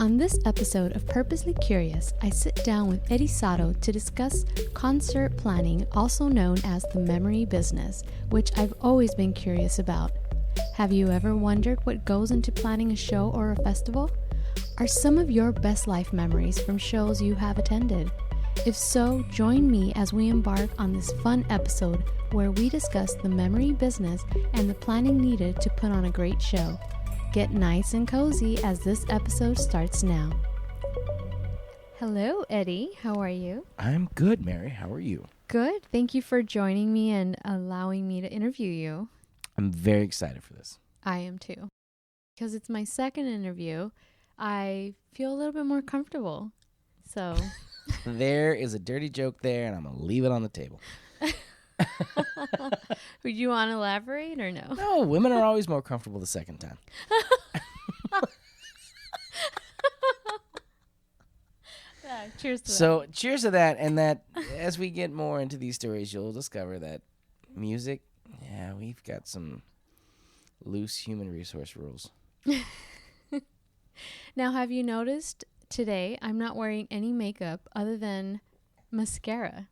On this episode of Purposely Curious, I sit down with Eddy Sato to discuss concert planning, also known as the memory business, which I've always been curious about. Have you ever wondered what goes into planning a show or a festival? Are some of your best life memories from shows you have attended? If so, join me as we embark on this fun episode where we discuss the memory business and the planning needed to put on a great show. Get nice and cozy as this episode starts now. Hello, Eddy. How are you? I'm good, Mary. How are you? Good. Thank you for joining me and allowing me to interview you. I'm very excited for this. I am too. Because it's my second interview, I feel a little bit more comfortable. So There is a dirty joke there, and I'm going to leave it on the table. would you want to elaborate or no? No, women are always more comfortable the second time. Yeah, cheers to that. So cheers to that, and that as we get more into these stories, you'll discover that music, yeah, we've got some loose human resource rules. Now, have you noticed today I'm not wearing any makeup other than mascara?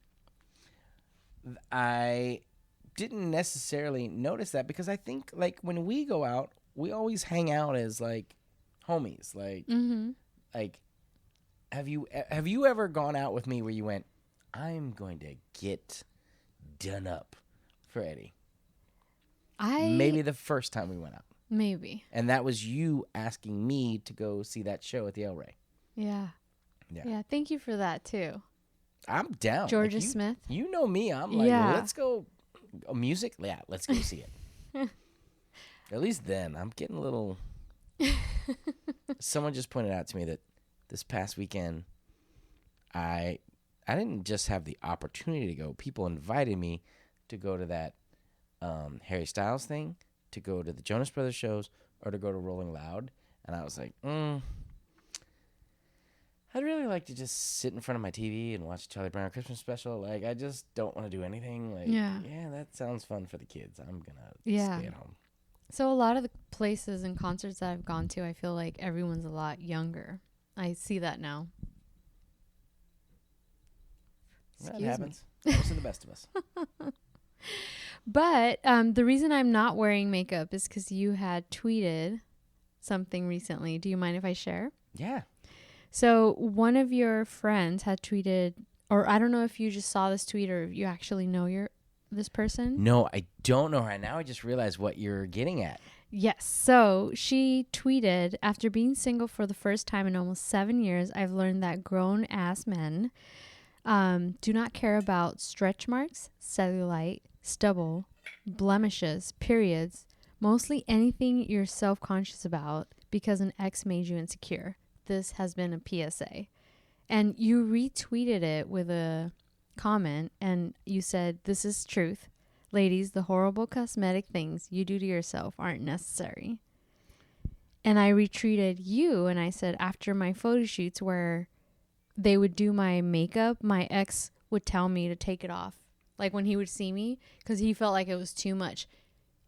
I didn't necessarily notice that because I think, like, when we go out, we always hang out as, like, homies. Like, like, have you ever gone out with me where you went, I'm going to get done up for Eddy? Maybe the first time we went out. Maybe. And that was you asking me to go see that show at the El Rey. Yeah. Thank you for that, too. I'm down. Georgia Smith. You know me. I'm like, Yeah. well, let's go. Music? Yeah, let's go see it. At least then. I'm getting a little. Someone just pointed out to me that this past weekend, I didn't just have the opportunity to go. People invited me to go to that Harry Styles thing, to go to the Jonas Brothers shows, or to go to Rolling Loud. And I was like, I'd really like to just sit in front of my TV and watch Charlie Brown Christmas special. Like, I just don't want to do anything. Like, yeah, that sounds fun for the kids. I'm going to stay at home. So a lot of the places and concerts that I've gone to, I feel like everyone's a lot younger. I see that now. That happens. Those are the best of us. But the reason I'm not wearing makeup is because you had tweeted something recently. Do you mind if I share? Yeah. So one of your friends had tweeted, or I don't know if you just saw this tweet or if you actually know this person. No, I don't know her. Now I just realized what you're getting at. Yes. So she tweeted, after being single for the first time in almost 7 years, I've learned that grown-ass men do not care about stretch marks, cellulite, stubble, blemishes, periods, mostly anything you're self-conscious about because an ex made you insecure. This has been a PSA. And you retweeted it with a comment and you said, this is truth. Ladies, the horrible cosmetic things you do to yourself aren't necessary. And I retweeted you and I said, after my photo shoots where they would do my makeup, my ex would tell me to take it off. Like when he would see me, because he felt like it was too much.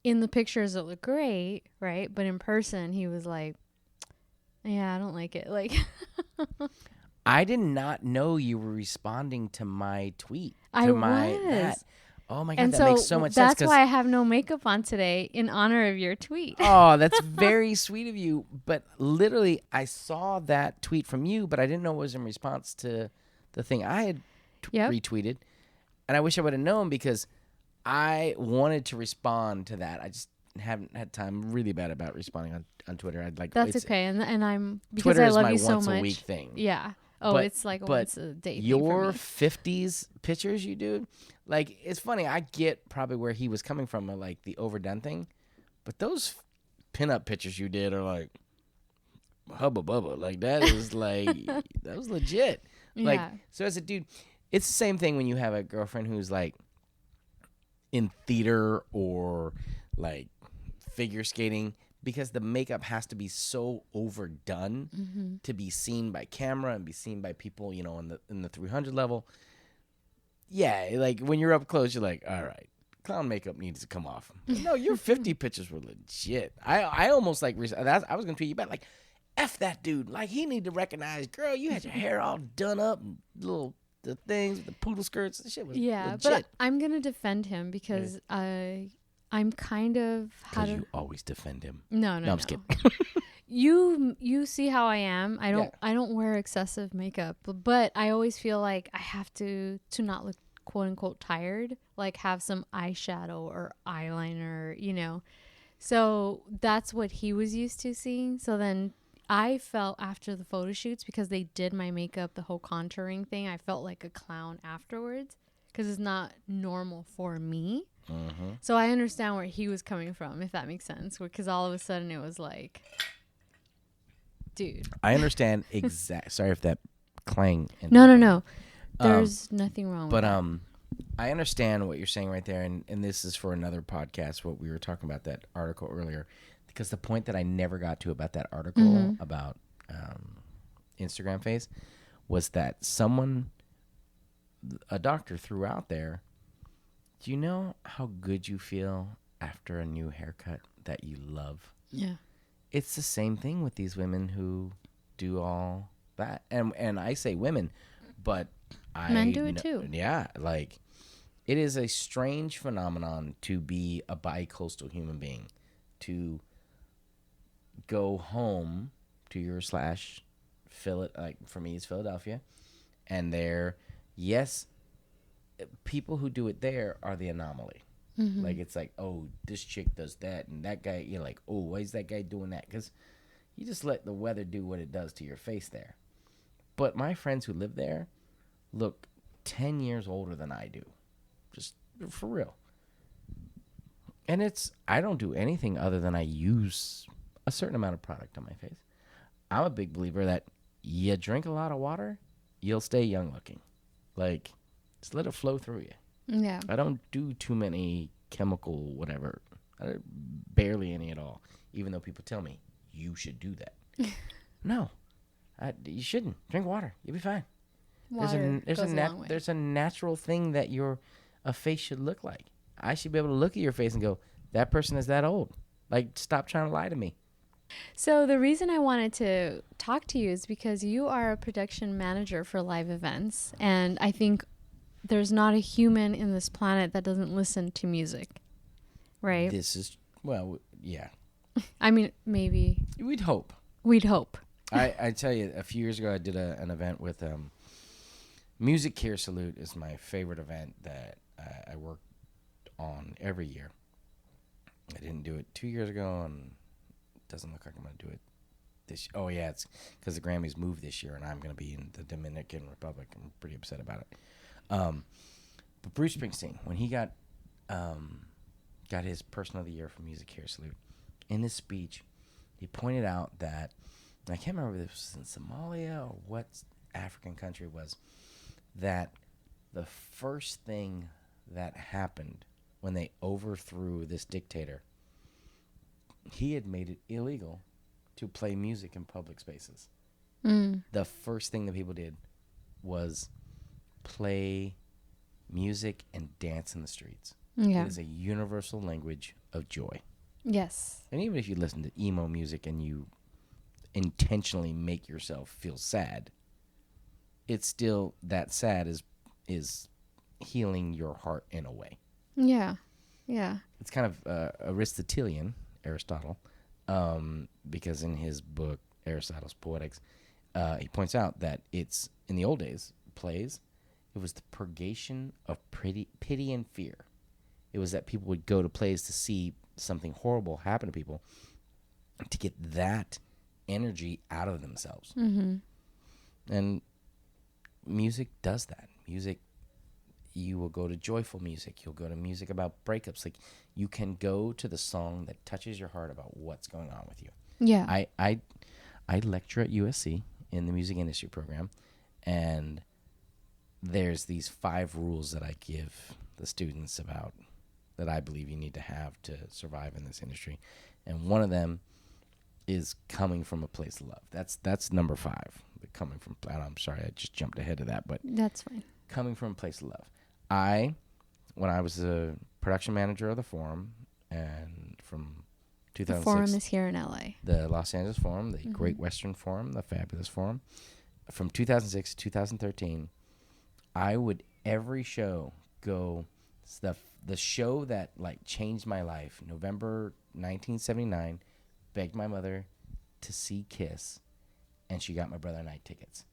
In the pictures, it looked great, right? But in person, he was like, yeah, I don't like it. Like, I did not know you were responding to my tweet. I was. Oh my God, and that so makes so much sense. That's why I have no makeup on today in honor of your tweet. Oh, that's very sweet of you. But literally, I saw that tweet from you, but I didn't know it was in response to the thing I had retweeted. And I wish I would have known because I wanted to respond to that. I just haven't had time. I'm really bad about responding on Twitter. I'd like that's okay, and I'm because Twitter I love you so much. is my once a week thing. Yeah. Oh, but, it's like a once a day thing your for me. 50s pictures you do, like, it's funny. I get probably where he was coming from, like the overdone thing, but those pinup pictures you did are like hubba bubba. Like that is like that was legit. Like, so as a dude, it's the same thing when you have a girlfriend who's like in theater or like figure skating, because the makeup has to be so overdone to be seen by camera and be seen by people, you know, in the 300 level. Yeah, like when you're up close, you're like, all right, clown makeup needs to come off. But no, your 50 pictures were legit. I almost like, I was going to tweet you back, like, F that dude. Like, he need to recognize, girl, you had your hair all done up and the things, the poodle skirts. This shit was legit. But I'm going to defend him because I'm kind of... Because you always defend him. No, I'm just kidding. You see how I am. I don't wear excessive makeup, but I always feel like I have to not look quote unquote tired, like have some eyeshadow or eyeliner, you know. So that's what he was used to seeing. So then I felt after the photo shoots, because they did my makeup, the whole contouring thing, I felt like a clown afterwards because it's not normal for me. Mm-hmm. So I understand where he was coming from, if that makes sense, because all of a sudden it was like, dude. I understand sorry if that clang. No. There's nothing wrong with that. I understand what you're saying right there, and this is for another podcast, what we were talking about, that article earlier, because the point that I never got to about that article about Instagram face was that a doctor threw out there, do you know how good you feel after a new haircut that you love? Yeah. It's the same thing with these women who do all that. And I say women, but men do it too. Yeah, like, it is a strange phenomenon to be a bi-coastal human being, to go home to your like for me it's Philadelphia, and yes, people who do it there are the anomaly. Mm-hmm. Like, it's like, oh, this chick does that, and that guy, you're like, oh, why is that guy doing that? Because you just let the weather do what it does to your face there. But my friends who live there look 10 years older than I do. Just for real. And I don't do anything other than I use a certain amount of product on my face. I'm a big believer that you drink a lot of water, you'll stay young looking. Like, just let it flow through you. Yeah. I don't do too many chemical whatever. Barely any at all. Even though people tell me, you should do that. No. You shouldn't. Drink water. You'll be fine. There's a natural thing that a face should look like. I should be able to look at your face and go, that person is that old. Like, stop trying to lie to me. So the reason I wanted to talk to you is because you are a production manager for live events. And I think there's not a human in this planet that doesn't listen to music, right? Yeah. I mean, maybe. We'd hope. I tell you, a few years ago, I did an event with Music Care Salute is my favorite event that I work on every year. I didn't do it 2 years ago, and it doesn't look like I'm going to do it this year. Oh, yeah, it's because the Grammys moved this year, and I'm going to be in the Dominican Republic. I'm pretty upset about it. But Bruce Springsteen, when he got his Person of the Year for Music Care Salute, in his speech, he pointed out that, I can't remember if this was in Somalia or what African country it was, that the first thing that happened when they overthrew this dictator, he had made it illegal to play music in public spaces. The first thing that people did was play music and dance in the streets. Yeah. It is a universal language of joy. Yes. And even if you listen to emo music and you intentionally make yourself feel sad, it's still, that sad is healing your heart in a way. Yeah. It's kind of Aristotelian, Aristotle, because in his book, Aristotle's Poetics, he points out that it's, in the old days, plays, it was the purgation of pity and fear. It was that people would go to plays to see something horrible happen to people, to get that energy out of themselves. Mm-hmm. And music does that. Music, you will go to joyful music. You'll go to music about breakups. Like, you can go to the song that touches your heart about what's going on with you. Yeah. I lecture at USC in the music industry program, and there's these 5 rules that I give the students about that I believe you need to have to survive in this industry. And one of them is coming from a place of love. That's number 5. Coming from, I'm sorry, I just jumped ahead of that, but that's fine. Coming from a place of love. When I was a production manager of the Forum, and from The Forum is here in LA. The Los Angeles Forum, the Great Western Forum, the Fabulous Forum. From 2006 to 2013, I would every show go. The show that like changed my life, November 1979, begged my mother to see Kiss, and she got my brother and I tickets.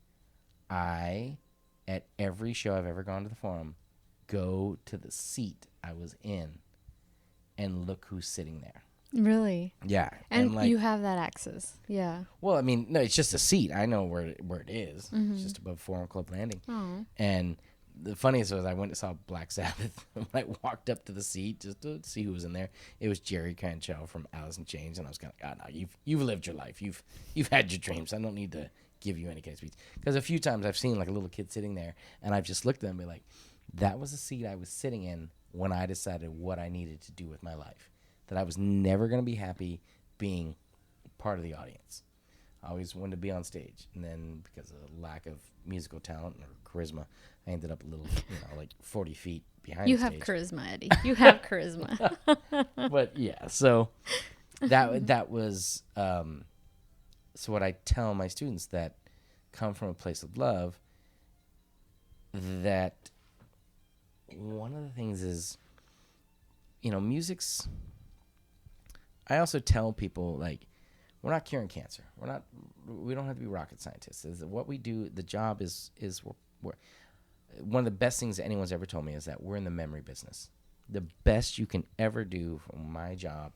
I, at every show I've ever gone to the Forum, go to the seat I was in and look who's sitting there. Really? Yeah. And like, you have that access. Yeah. Well, I mean, no, it's just a seat. I know where it is. It's just above Forum Club Landing. Oh. And the funniest was I went and saw Black Sabbath. I walked up to the seat just to see who was in there. It was Jerry Cantrell from Alice in Chains, and I was kind of, no, you've lived your life. You've had your dreams. I don't need to give you any kind of speech. Because a few times I've seen like a little kid sitting there, and I've just looked at them and be like, that was the seat I was sitting in when I decided what I needed to do with my life. That I was never going to be happy being part of the audience. I always wanted to be on stage. And then because of lack of musical talent or charisma, I ended up a little, like 40 feet behind You the have stage. charisma, Eddie. You have charisma. But yeah, so that was, so what I tell my students that come from a place of love, that one of the things is, music's, I also tell people, like, we're not curing cancer. We don't have to be rocket scientists. What we do, the job is we're one of the best things that anyone's ever told me is that we're in the memory business. The best you can ever do from my job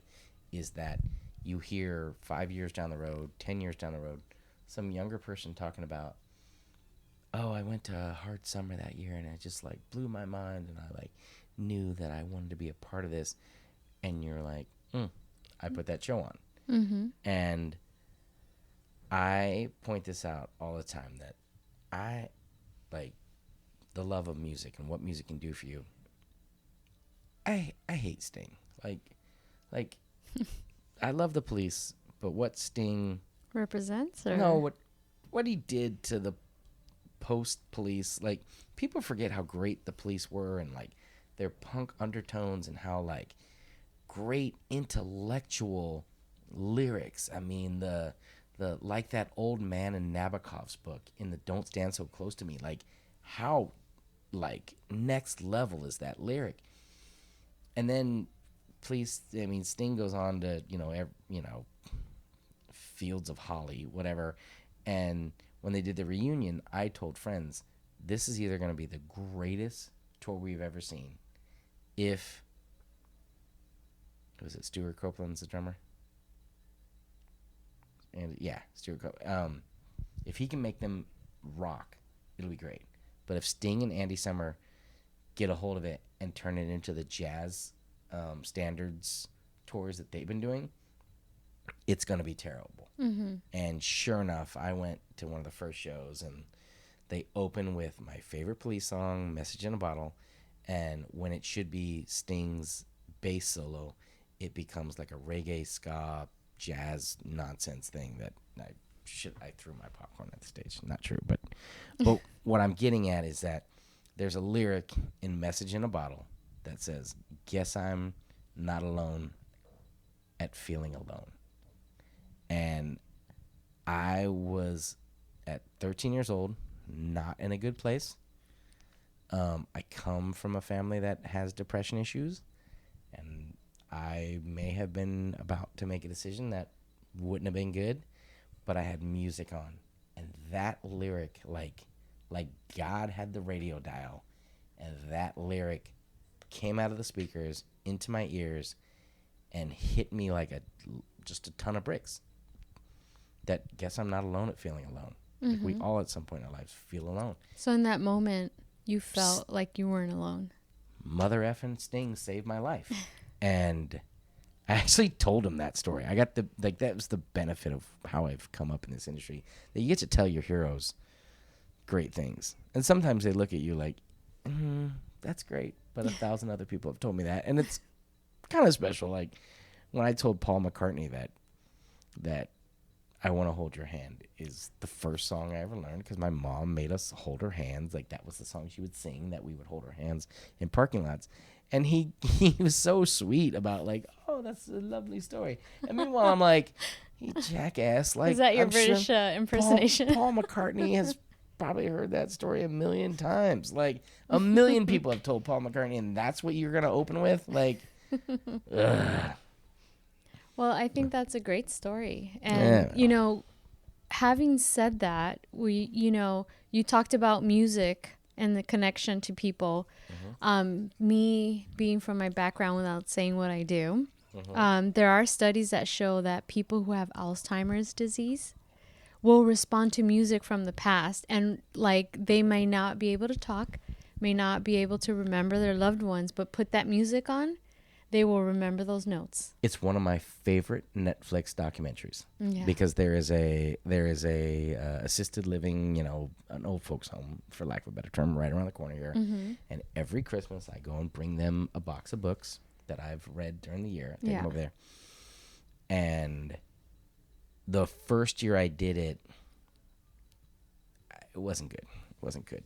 is that you hear 5 years down the road, 10 years down the road, some younger person talking about, oh, I went to a hard summer that year and it just like blew my mind and I like knew that I wanted to be a part of this. And you're like, I put that show on. Mm-hmm. And I point this out all the time that I like the love of music and what music can do for you. I hate Sting. Like I love the Police, but what Sting represents, or no, what he did to the post-Police, like people forget how great the Police were and like their punk undertones and how like great intellectual lyrics. I mean, the like that old man in Nabokov's book in the Don't Stand So Close to Me, like how like next level is that lyric. And then Sting goes on to Fields of Holly, whatever. And when they did the reunion, I told friends, this is either going to be the greatest tour we've ever seen if, was it Stuart Copeland's the drummer? And yeah, Stuart Copeland. If he can make them rock, it'll be great. But if Sting and Andy Summer get a hold of it and turn it into the jazz standards tours that they've been doing, it's going to be terrible. Mm-hmm. And sure enough, I went to one of the first shows, and they open with my favorite Police song, Message in a Bottle, and when it should be Sting's bass solo, it becomes like a reggae, ska, jazz nonsense thing that I threw my popcorn at the stage. Not true, but what I'm getting at is that there's a lyric in Message in a Bottle that says, guess I'm not alone at feeling alone. And I was at 13 years old, not in a good place. I come from a family that has depression issues, and I may have been about to make a decision that wouldn't have been good, but I had music on. And that lyric, like God had the radio dial, and that lyric came out of the speakers into my ears and hit me like just a ton of bricks. That guess I'm not alone at feeling alone. Mm-hmm. Like we all at some point in our lives feel alone. So in that moment, you felt like you weren't alone. Mother effing Sting saved my life. And I actually told him that story. I got that was the benefit of how I've come up in this industry. That you get to tell your heroes great things. And sometimes they look at you like, that's great. But 1,000 other people have told me that. And it's kind of special. Like when I told Paul McCartney that I Want to Hold Your Hand is the first song I ever learned because my mom made us hold her hands. Like that was the song she would sing, that we would hold her hands in parking lots. And he was so sweet about like, oh, that's a lovely story. And meanwhile, I'm like, you jackass. Like, Is that your I'm British sure impersonation? Paul McCartney has probably heard that story a million times. Like, a million people have told Paul McCartney, and that's what you're going to open with? Like, ugh. Well, I think that's a great story. Yeah. And, having said that, you talked about music and the connection to people. Me being from my background without saying what I do, there are studies that show that people who have Alzheimer's disease will respond to music from the past. And like they may not be able to talk, may not be able to remember their loved ones, but put that music on, they will remember those notes. It's one of my favorite Netflix documentaries because there is a assisted living, an old folks home, for lack of a better term, right around the corner here. And every Christmas I go and bring them a box of books that I've read during the year. Take them over there. And the first year I did it, it wasn't good. It wasn't good.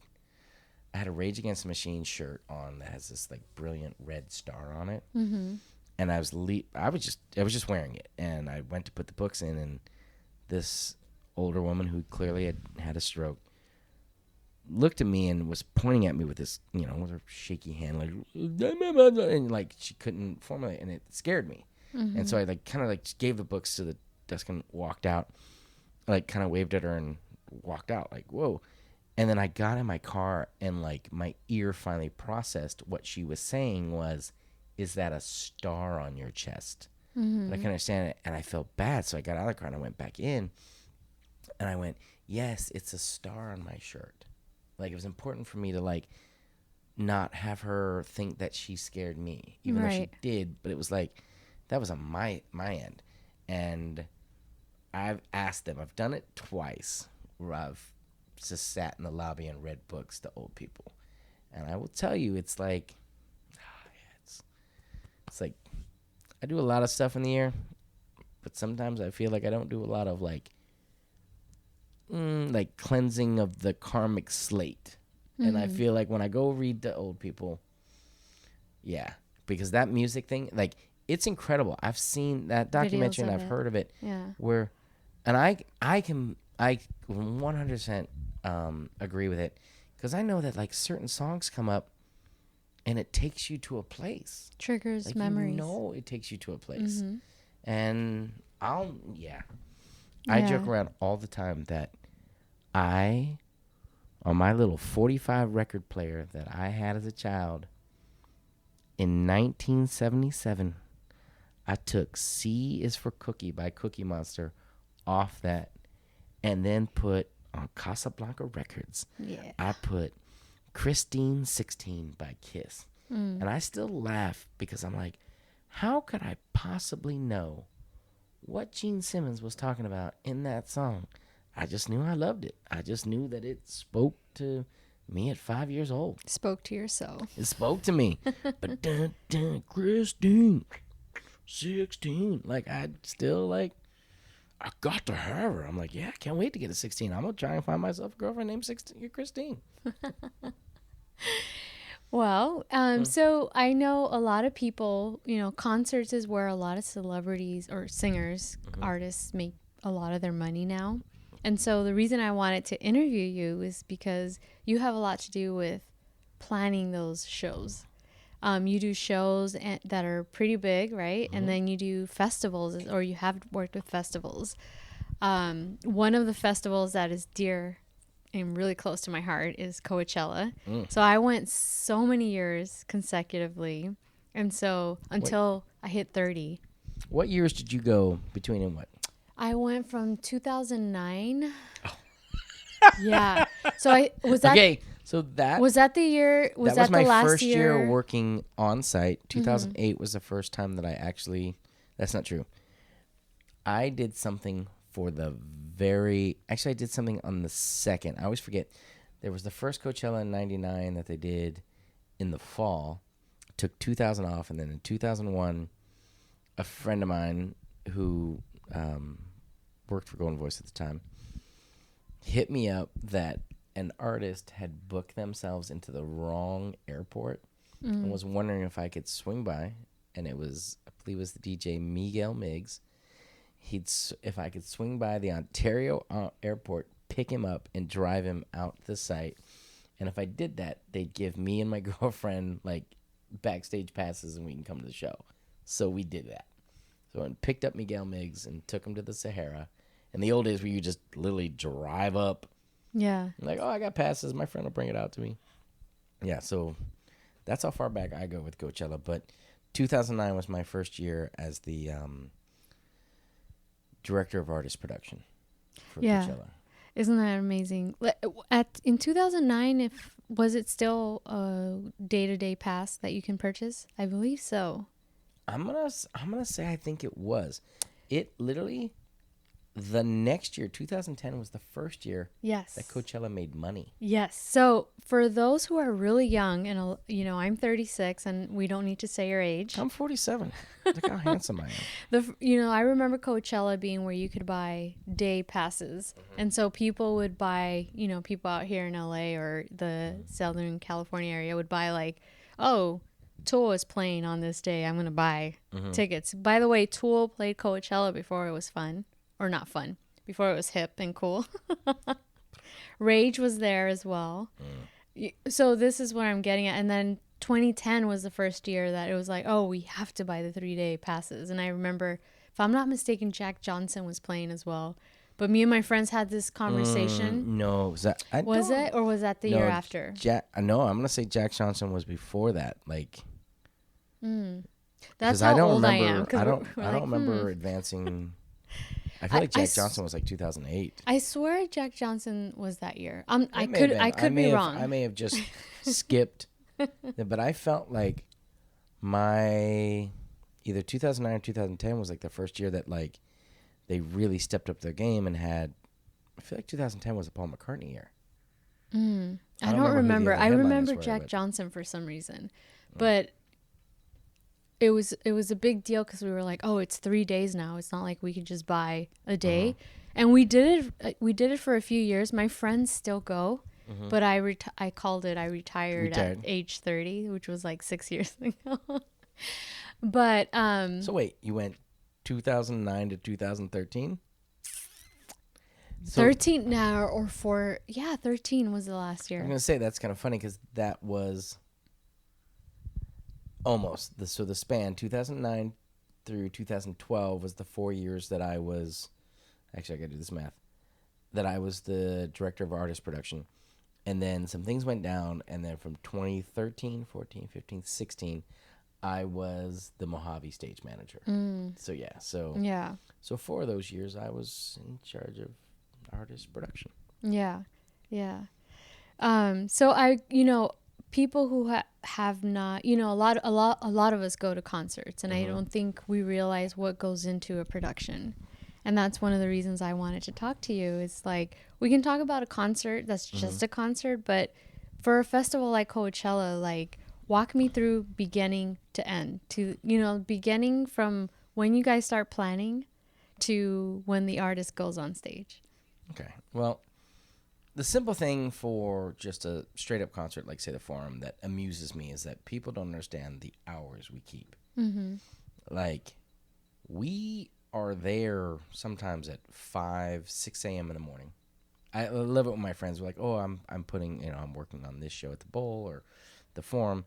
I had a Rage Against the Machine shirt on that has this like brilliant red star on it, and I was just wearing it, and I went to put the books in, and this older woman who clearly had a stroke looked at me and was pointing at me with this, with her shaky hand, like, and like she couldn't formulate, and it scared me, and so I like kind of like gave the books to the desk and walked out, like kind of waved at her and walked out, like whoa. And then I got in my car and like my ear finally processed what she was saying was, is that a star on your chest? And I can understand it. And I felt bad. So I got out of the car and I went back in and I went, yes, it's a star on my shirt. Like it was important for me to like not have her think that she scared me, even though she did. But it was like, that was on my end. And I've asked them, I've done it twice where I've just sat in the lobby and read books to old people, and I will tell you, it's like, it's like I do a lot of stuff in the year, but sometimes I feel like I don't do a lot of like cleansing of the karmic slate, and I feel like when I go read to old people, because that music thing, like it's incredible. I've seen that documentary and I've heard of it, where, and I 100% agree with it, because I know that like certain songs come up and it takes you to a place, triggers like, memories. It takes you to a place, and I joke around all the time that on my little 45 record player that I had as a child in 1977, I took C is for Cookie by Cookie Monster off that, and then put on Casablanca Records, I put Christine 16 by Kiss. And I still laugh because I'm like, how could I possibly know what Gene Simmons was talking about in that song? I just knew I loved it. I just knew that it spoke to me at 5 years old. Spoke to your soul. It spoke to me. But Christine 16. Like, I still like, I got to have her. I'm like, yeah, I can't wait to get a 16. I'm going to try and find myself a girlfriend named Christine. Well, so I know a lot of people, concerts is where a lot of celebrities or singers, artists make a lot of their money now. And so the reason I wanted to interview you is because you have a lot to do with planning those shows. You do shows that are pretty big, right? And then you do festivals, or you have worked with festivals. One of the festivals that is dear and really close to my heart is Coachella. So I went so many years consecutively. And so until I hit 30. What years did you go between and what? I went from 2009. Oh. Yeah. So I was that. Okay. So that was that the year. Was that my the last first year? year working on site. 2008 was the first time that I actually. That's not true. I did something for the actually I did something on the second. I always forget. There was the first Coachella in '99 that they did in the fall. Took 2000 off, and then in 2001, a friend of mine who worked for Golden Voice at the time hit me up that an artist had booked themselves into the wrong airport and was wondering if I could swing by. And it was, I believe it was the DJ Miguel Miggs. If I could swing by the Ontario airport, pick him up, and drive him out the site. And if I did that, they'd give me and my girlfriend like backstage passes, and we can come to the show. So we did that. So I picked up Miguel Miggs and took him to the Sahara. In the old days, where you just literally drive up. Yeah. Like, oh, I got passes. My friend will bring it out to me. Yeah, so that's how far back I go with Coachella. But 2009 was my first year as the director of artist production for Coachella. Isn't that amazing? In 2009, was it still a day-to-day pass that you can purchase? I believe so. I'm gonna say I think it was. It literally, the next year, 2010 was the first year Yes. that Coachella made money. Yes. So for those who are really young, and I'm 36, and we don't need to say your age. I'm 47. Look how handsome I am. I remember Coachella being where you could buy day passes, and so people would buy. People out here in LA or the Southern California area would buy like, oh, Tool is playing on this day. I'm gonna buy tickets. By the way, Tool played Coachella before it was fun. Or not fun, before it was hip and cool. Rage was there as well. So this is what I'm getting at. And then 2010 was the first year that it was like, oh, we have to buy the 3-day passes. And I remember, if I'm not mistaken, Jack Johnson was playing as well. But me and my friends had this conversation. No, was that? Or was that the year after? No, I'm gonna say Jack Johnson was before that. Like, that's how old I am. I don't remember advancing. I feel like Jack Johnson was like 2008. I swear Jack Johnson was that year. I could be wrong. I may have just skipped, but I felt like my either 2009 or 2010 was like the first year that like they really stepped up their game and had. I feel like 2010 was a Paul McCartney year. I don't remember. I remember Jack Johnson for some reason, but. It was a big deal because we were like, oh, it's 3 days now. It's not like we could just buy a day, and we did it for a few years. My friends still go, but I retired at age 30, which was like 6 years ago. But so wait, you went 2009 to 2013? 13 now or 4? Yeah, 13 was the last year. I'm gonna say that's kind of funny because that was. Almost. So the span 2009 through 2012 was the 4 years that I was. Actually, I got to do this math. That I was the director of artist production. And then some things went down. And then from 2013, 14, 15, 16, I was the Mojave stage manager. So, yeah. So 4 of those years, I was in charge of artist production. Yeah. Yeah. So people who have not, a lot of us go to concerts, and I don't think we realize what goes into a production. And that's one of the reasons I wanted to talk to you. Is like, we can talk about a concert that's just a concert, but for a festival like Coachella, like, walk me through beginning to end, to, beginning from when you guys start planning to when the artist goes on stage. Okay. Well, the simple thing for just a straight up concert, like say the Forum, that amuses me is that people don't understand the hours we keep. Like, we are there sometimes at 5, 6 a.m. in the morning. I love it when my friends are like, oh, I'm putting, I'm working on this show at the Bowl or the Forum.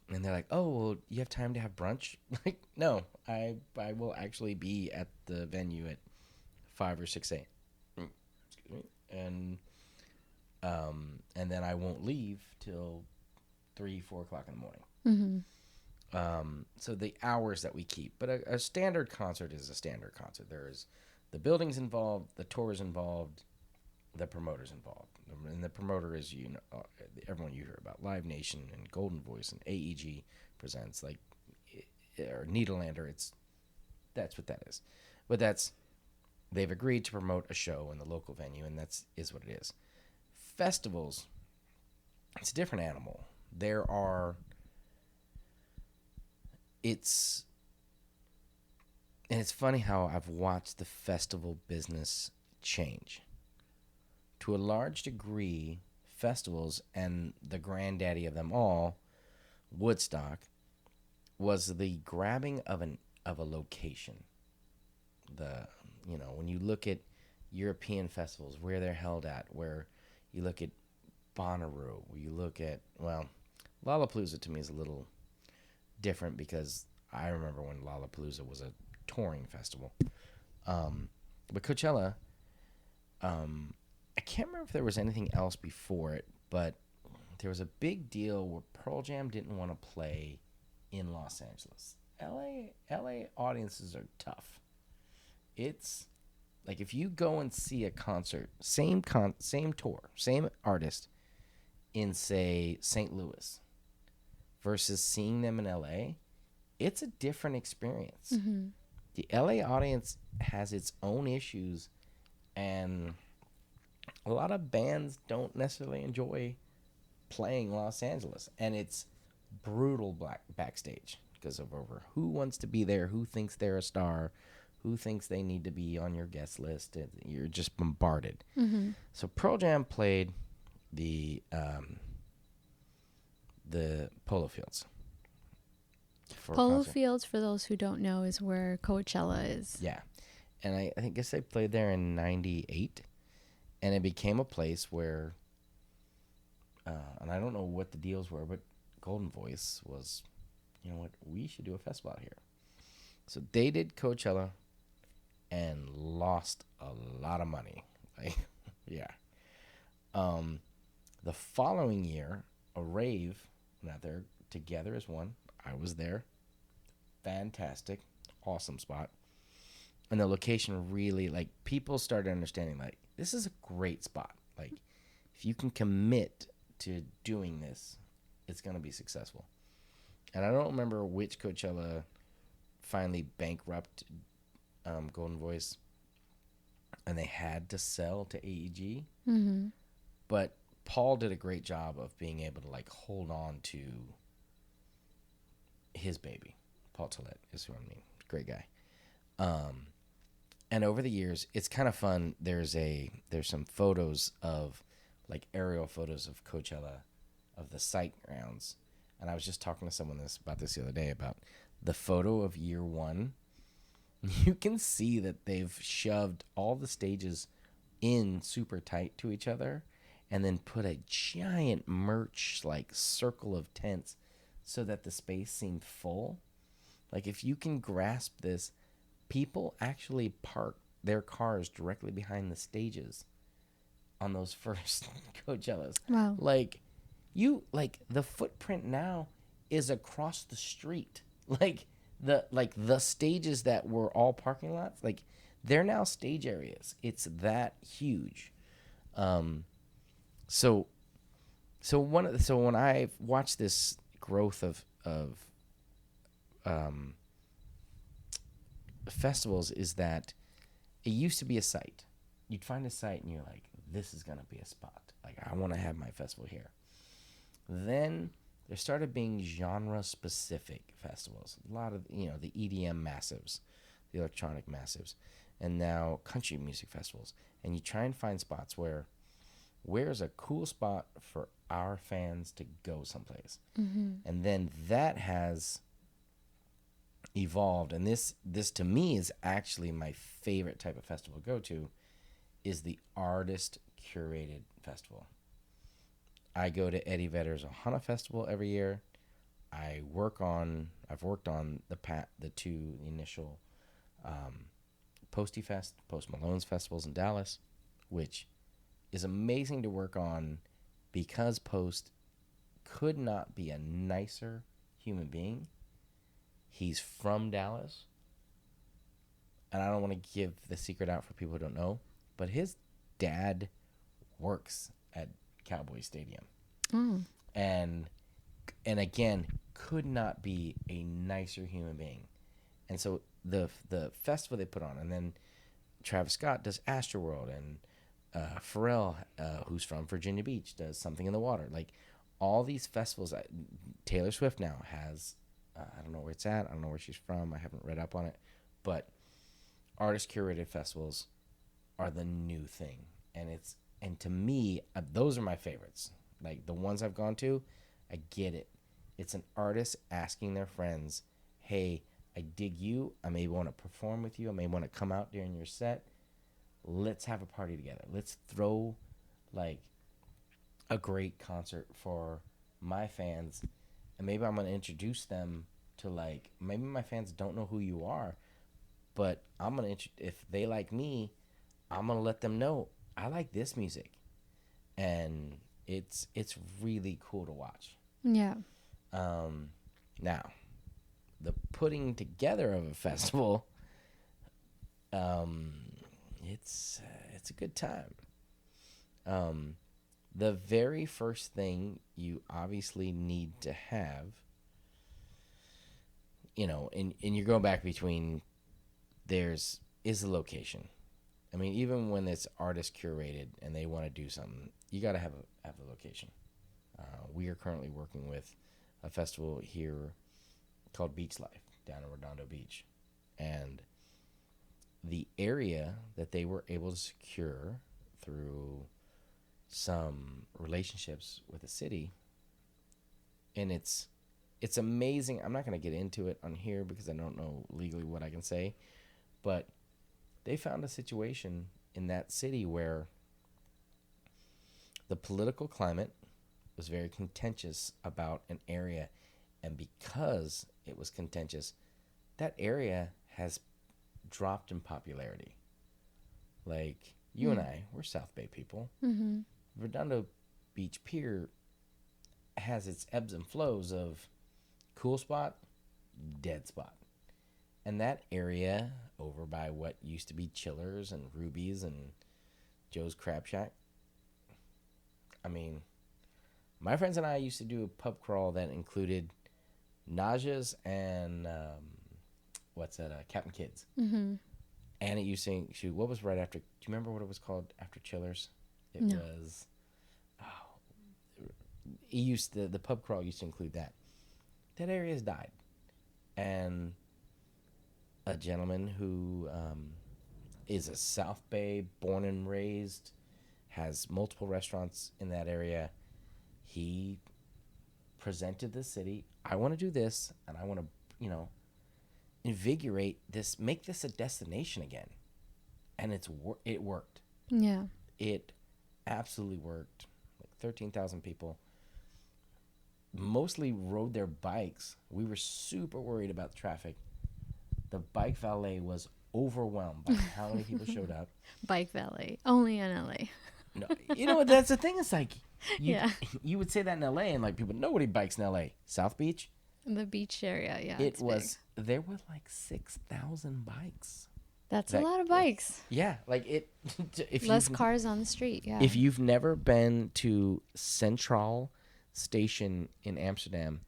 And they're like, oh, well, you have time to have brunch? Like, no, I will actually be at the venue at 5 or 6 a.m. Excuse me. And then I won't leave till 3, 4 o'clock in the morning. So the hours that we keep, but a standard concert is a standard concert. There's the buildings involved, the tours involved, the promoters involved, and the promoter is everyone you hear about, Live Nation and Golden Voice and AEG presents, like, or Nederlander. That's what that is, but they've agreed to promote a show in the local venue, and is what it is. Festivals, it's a different animal. It's funny how I've watched the festival business change. To a large degree, festivals, and the granddaddy of them all Woodstock was the grabbing of a location. The when you look at European festivals, where they're held at, where you look at Bonnaroo, where you look at, well, Lollapalooza to me is a little different because I remember when Lollapalooza was a touring festival. But Coachella, I can't remember if there was anything else before it, but there was a big deal where Pearl Jam didn't want to play in Los Angeles. LA audiences are tough. It's like if you go and see a concert, same tour, same artist in say St. Louis versus seeing them in LA, it's a different experience. Mm-hmm. The LA audience has its own issues, and a lot of bands don't necessarily enjoy playing Los Angeles, and it's brutal backstage because of over who wants to be there, who thinks they're a star, who thinks they need to be on your guest list. You're just bombarded. Mm-hmm. So Pearl Jam played the Polo Fields. Polo Fields, for those who don't know, is where Coachella is. Yeah. And I guess they played there in 98. And it became a place where, and I don't know what the deals were, but Golden Voice was, you know what, we should do a festival out here. So they did Coachella and lost a lot of money. Like, yeah. The following year, a rave went out there together as one. I was there. Fantastic. Awesome spot. And the location really, like, people started understanding, like, this is a great spot. Like, if you can commit to doing this, it's going to be successful. And I don't remember which Coachella finally bankrupted Golden Voice, and they had to sell to AEG. Mm-hmm. But Paul did a great job of being able to, like, hold on to his baby. Paul Tillett is who I mean. Great guy. And over the years, it's kind of fun. There's some photos of, like, aerial photos of Coachella, of the site grounds. And I was just talking to someone about this the other day about the photo of year one. You can see that they've shoved all the stages in super tight to each other and then put a giant merch, like, circle of tents so that the space seemed full. Like, if you can grasp this, people actually park their cars directly behind the stages on those first Coachellas. Wow. Like, the footprint now is across the street. Like the stages that were all parking lots, like, they're now stage areas. It's that huge. So when I watched this growth of festivals, is that it used to be a site. You'd find a site and you're like, this is gonna be a spot. Like, I want to have my festival here. Then there started being genre-specific festivals. A lot of, the EDM massives, the electronic massives, and now country music festivals. And you try and find spots where's a cool spot for our fans to go someplace. Mm-hmm. And then that has evolved. And this to me is actually my favorite type of festival to go to, is the artist-curated festival. I go to Eddie Vedder's Ohana Festival every year. I've worked on the two initial Post Malone's festivals in Dallas, which is amazing to work on because Post could not be a nicer human being. He's from Dallas, and I don't want to give the secret out for people who don't know, but his dad works at Cowboy Stadium. Mm. And again, could not be a nicer human being. And so the festival they put on, and then Travis Scott does Astroworld, and Pharrell, who's from Virginia Beach, does Something in the Water. Like, all these festivals. Taylor Swift now has, I don't know where it's at. I don't know where she's from. I haven't read up on it. But artist-curated festivals are the new thing. And to me, those are my favorites. Like, the ones I've gone to, I get it. It's an artist asking their friends, hey, I dig you. I may want to perform with you. I may want to come out during your set. Let's have a party together. Let's throw like a great concert for my fans. And maybe I'm going to introduce them to like, maybe my fans don't know who you are, but I'm going to, if they like me, I'm going to let them know I like this music. And it's really cool to watch. Yeah. Now, the putting together of a festival, it's a good time. The very first thing you obviously need to have, and you're going back between is the location. I mean, even when it's artist curated and they want to do something, you got to have a location. We are currently working with a festival here called Beach Life down in Redondo Beach. And the area that they were able to secure through some relationships with the city, and it's amazing. I'm not going to get into it on here because I don't know legally what I can say, but they found a situation in that city where the political climate was very contentious about an area, and because it was contentious, that area has dropped in popularity. Like, you and I, we're South Bay people. Mm-hmm. Redondo Beach Pier has its ebbs and flows of cool spot, dead spot. And that area over by what used to be Chillers and Ruby's and Joe's Crab Shack, I mean, my friends and I used to do a pub crawl that included Naja's and Captain Kidd's. Mm-hmm. And it used to shoot. What was right after? Do you remember what it was called after Chillers? It No. was. It used the pub crawl used to include that. That area has died, and a gentleman who is a South Bay born and raised, has multiple restaurants in that area. He presented the city, I want to do this, and I want to, invigorate this, make this a destination again. And it worked. Yeah. It absolutely worked. Like 13,000 people mostly rode their bikes. We were super worried about the traffic. The bike valet was overwhelmed by how many people showed up. Bike valet. Only in LA. No, that's the thing. It's like, Yeah. you would say that in LA, and like people, nobody bikes in LA. South Beach, The beach area, yeah. there were like 6,000 bikes. That's a lot of bikes. Yeah, like it. If Less cars on the street, yeah. If you've never been to Central Station in Amsterdam,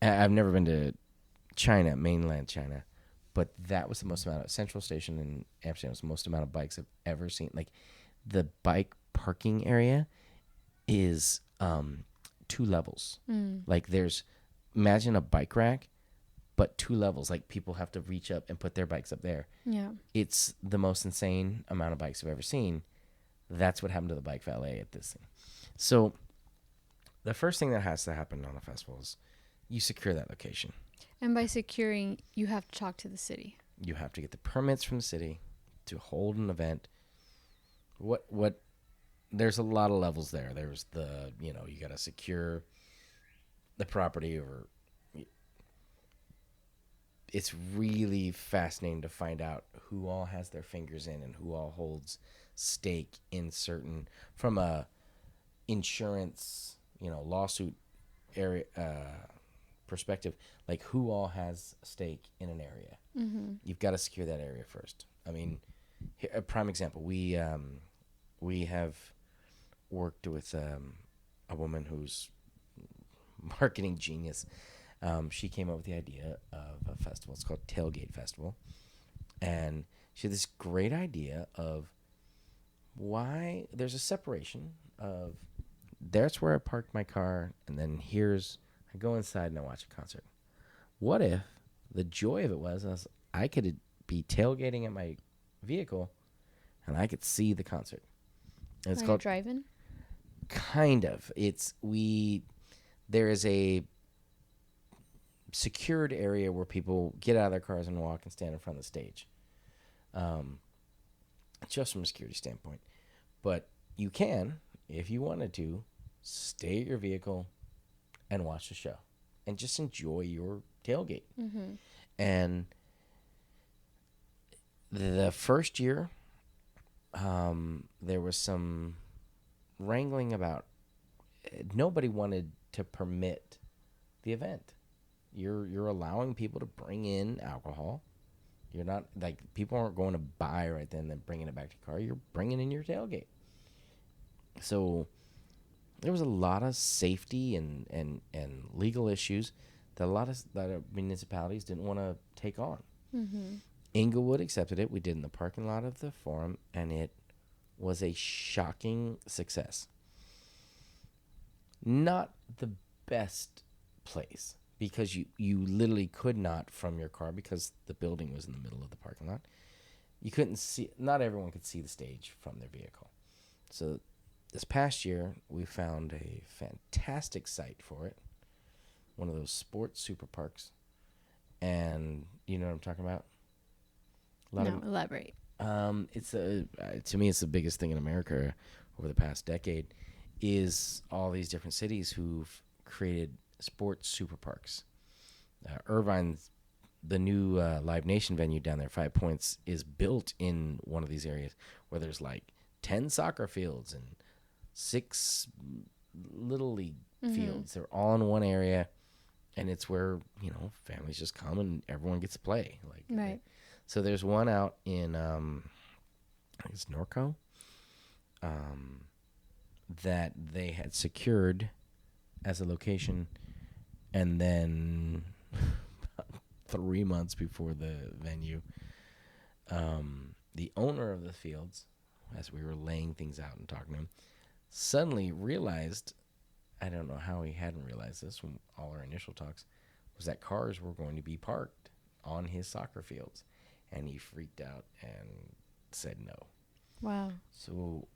I've never been to China, mainland China, but that was the most amount of Central Station in Amsterdam was the most amount of bikes I've ever seen. Like the bike parking area is 2 levels. Like imagine a bike rack, but 2 levels. Like people have to reach up and put their bikes up there. Yeah. It's the most insane amount of bikes I've ever seen. That's what happened to the bike valet at this thing. So the first thing that has to happen on a festival is you secure that location. And by securing, you have to talk to the city. You have to get the permits from the city to hold an event. What there's a lot of levels there. There's the, you got to secure the property, or it's really fascinating to find out who all has their fingers in and who all holds stake in certain, from a insurance, lawsuit area perspective, like who all has a stake in an area. Mm-hmm. You've got to secure that area first. I mean, here, a prime example, we have worked with a woman who's marketing genius. She came up with the idea of a festival. It's called Tailgate Festival. And she had this great idea of why there's a separation of, that's where I parked my car, and then I go inside and I watch a concert. What if the joy of it was I could be tailgating at my vehicle and I could see the concert. And it's called driving? Kind of. there is a secured area where people get out of their cars and walk and stand in front of the stage. Just from a security standpoint. But you can, if you wanted to, stay at your vehicle and watch the show and just enjoy your tailgate. Mm-hmm. And the first year, there was some wrangling about nobody wanted to permit the event. You're allowing people to bring in alcohol. You're not, like, people aren't going to buy right then and then bringing it back to your car. You're bringing in your tailgate. So there was a lot of safety and legal issues that a lot of municipalities didn't want to take on. Mm-hmm. Inglewood accepted it. We did in the parking lot of the Forum, and it was a shocking success. Not the best place, because you literally could not, from your car, because the building was in the middle of the parking lot, you couldn't see, not everyone could see the stage from their vehicle. So this past year, we found a fantastic site for it, one of those sports super parks. And you know what I'm talking about? Elaborate. It's to me, it's the biggest thing in America over the past decade, is all these different cities who've created sports super parks. Irvine's, the new Live Nation venue down there, 5 Points, is built in one of these areas where there's like 10 soccer fields and 6 little league fields. They're all in one area, and it's where, you know, families just come and everyone gets to play. Like, Right. So there's one out in I think it's Norco, that they had secured as a location, and then 3 months before the venue, the owner of the fields, as we were laying things out and talking to him, suddenly realized, I don't know how he hadn't realized this from all our initial talks, was that cars were going to be parked on his soccer fields. And he freaked out and said no. Wow. So,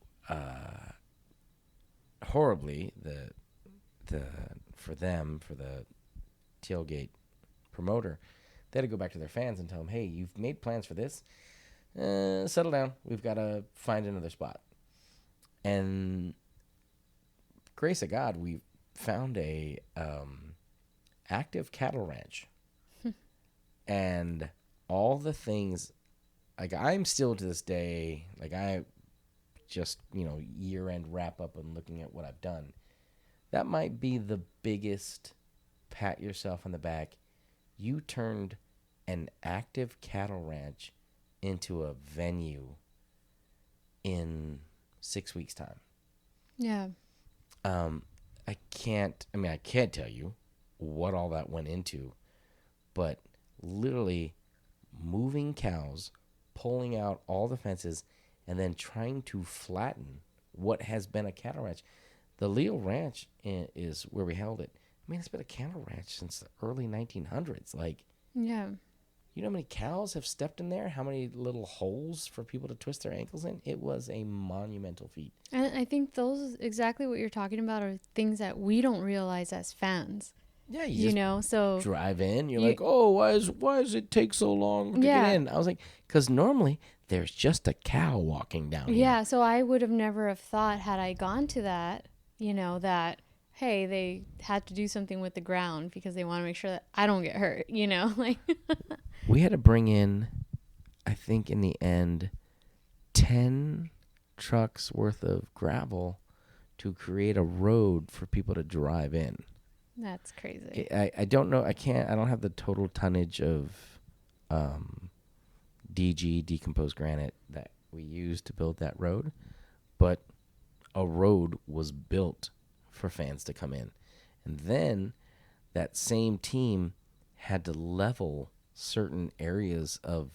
horribly, for the tailgate promoter, they had to go back to their fans and tell them, hey, you've made plans for this. Settle down. We've got to find another spot. And grace of God, we found a active cattle ranch. And all the things, like, I'm still to this day, like, I just, you know, year-end wrap-up and looking at what I've done. That might be the biggest pat yourself on the back. You turned an active cattle ranch into a venue in 6 weeks' time. Yeah. I can't tell you what all that went into, but literally moving cows, pulling out all the fences, and then trying to flatten what has been a cattle ranch. The Leo Ranch is where we held it. I mean, it's been a cattle ranch since the early 1900s. Like, Yeah. you know how many cows have stepped in there? How many little holes for people to twist their ankles in? It was a monumental feat. And I think those, exactly what you're talking about, are things that we don't realize as fans. Yeah, You know, so drive in. You're like, oh, why does it take so long to get in? I was like, because normally there's just a cow walking down here. Yeah, so I would have never have thought, had I gone to that, you know, that, hey, they had to do something with the ground because they want to make sure that I don't get hurt, you know, like. We had to bring in, I think in the end, 10 trucks worth of gravel to create a road for people to drive in. That's crazy. I don't know. I don't have the total tonnage of DG, decomposed granite, that we used to build that road, but a road was built for fans to come in. And then that same team had to level certain areas of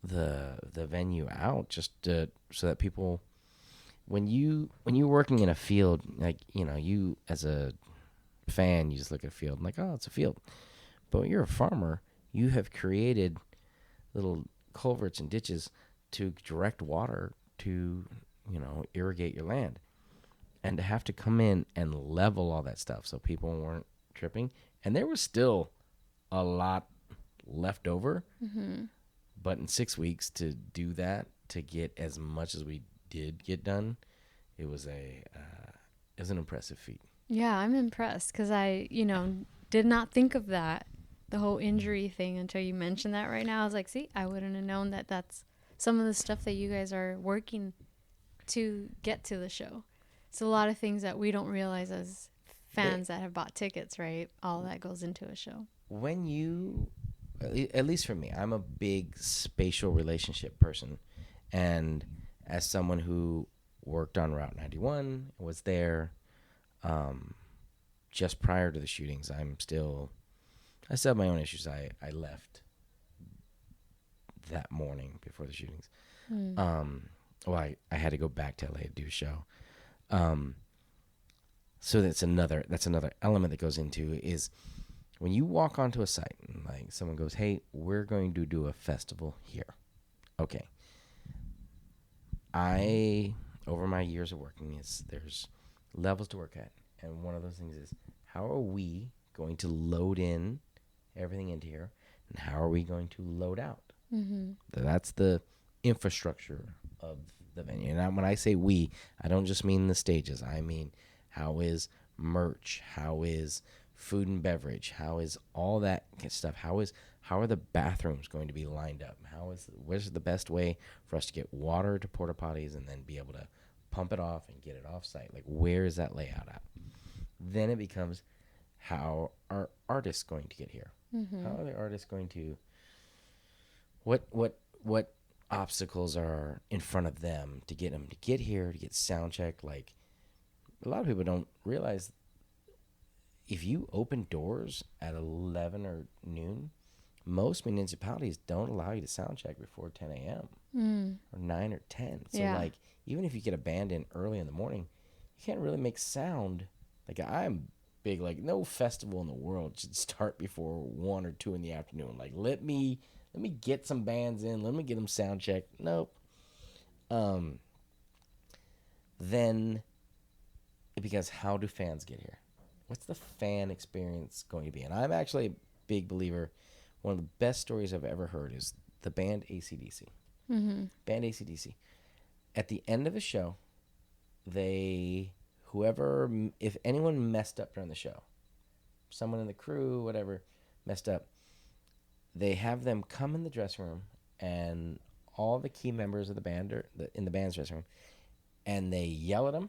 the venue out so that people, when you're working in a field, like, you know, you as a fan, you just look at a field and like, oh, it's a field. But when you're a farmer, you have created little culverts and ditches to direct water to, you know, irrigate your land. and to have to come in and level all that stuff so people weren't tripping. And there was still a lot left over. Mm-hmm. But in 6 weeks to do that, to get as much as we did get done, it was an impressive feat. Yeah, I'm impressed because I, did not think of that, the whole injury thing, until you mentioned that right now. I was like, see, I wouldn't have known that that's some of the stuff that you guys are working to get to the show. It's a lot of things that we don't realize as fans that have bought tickets, right? All that goes into a show. When you, at least for me, I'm a big spatial relationship person. And as someone who worked on Route 91, was there just prior to the shootings, I still have my own issues. I left that morning before the shootings. I had to go back to LA to do a show. So that's another element that goes into is when you walk onto a site and like someone goes, hey, we're going to do a festival here. Okay. Over my years of working, there's levels to work at. And one of those things is, how are we going to load in everything into here? And how are we going to load out? Mm-hmm. That's the infrastructure of the venue. And when I say we, I don't just mean the stages. I mean, how is merch? How is food and beverage? How is all that stuff? How are the bathrooms going to be lined up? Where's the best way for us to get water to porta potties and then be able to pump it off and get it off site? Like, where is that layout at? Then it becomes, how are artists going to get here? Mm-hmm. How are the artists going to, what obstacles are in front of them to get here, to get sound checked? Like, a lot of people don't realize if you open doors at 11 or noon, most municipalities don't allow you to sound check before 10 a.m. Or 9 or 10. So, like, even if you get a band in early in the morning, you can't really make sound. Like, I'm big, like, no festival in the world should start before 1 or 2 in the afternoon. Like, let me get some bands in. Let me get them sound checked. Nope. Then it becomes, how do fans get here? What's the fan experience going to be? And I'm actually a big believer. One of the best stories I've ever heard is the band AC/DC. Mm-hmm. Band AC/DC. At the end of the show, if anyone messed up during the show, someone in the crew, whatever, messed up, they have them come in the dressing room, and all the key members of the band are in the band's dressing room, and they yell at them.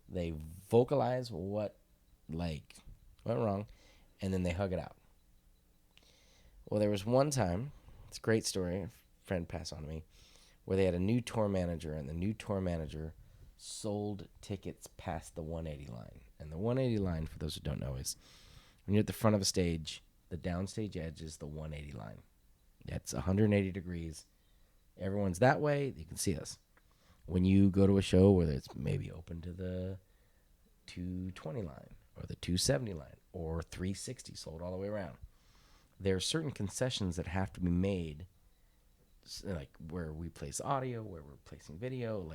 They vocalize what went wrong, and then they hug it out. Well, there was one time, it's a great story, a friend passed on to me, where they had a new tour manager, and the new tour manager sold tickets past the 180 line. And the 180 line, for those who don't know, is when you're at the front of a stage, the downstage edge is the 180 line. That's 180 degrees. Everyone's that way, you can see us. When you go to a show where it's maybe open to the 220 line or the 270 line or 360 sold all the way around, there are certain concessions that have to be made, like where we place audio, where we're placing video,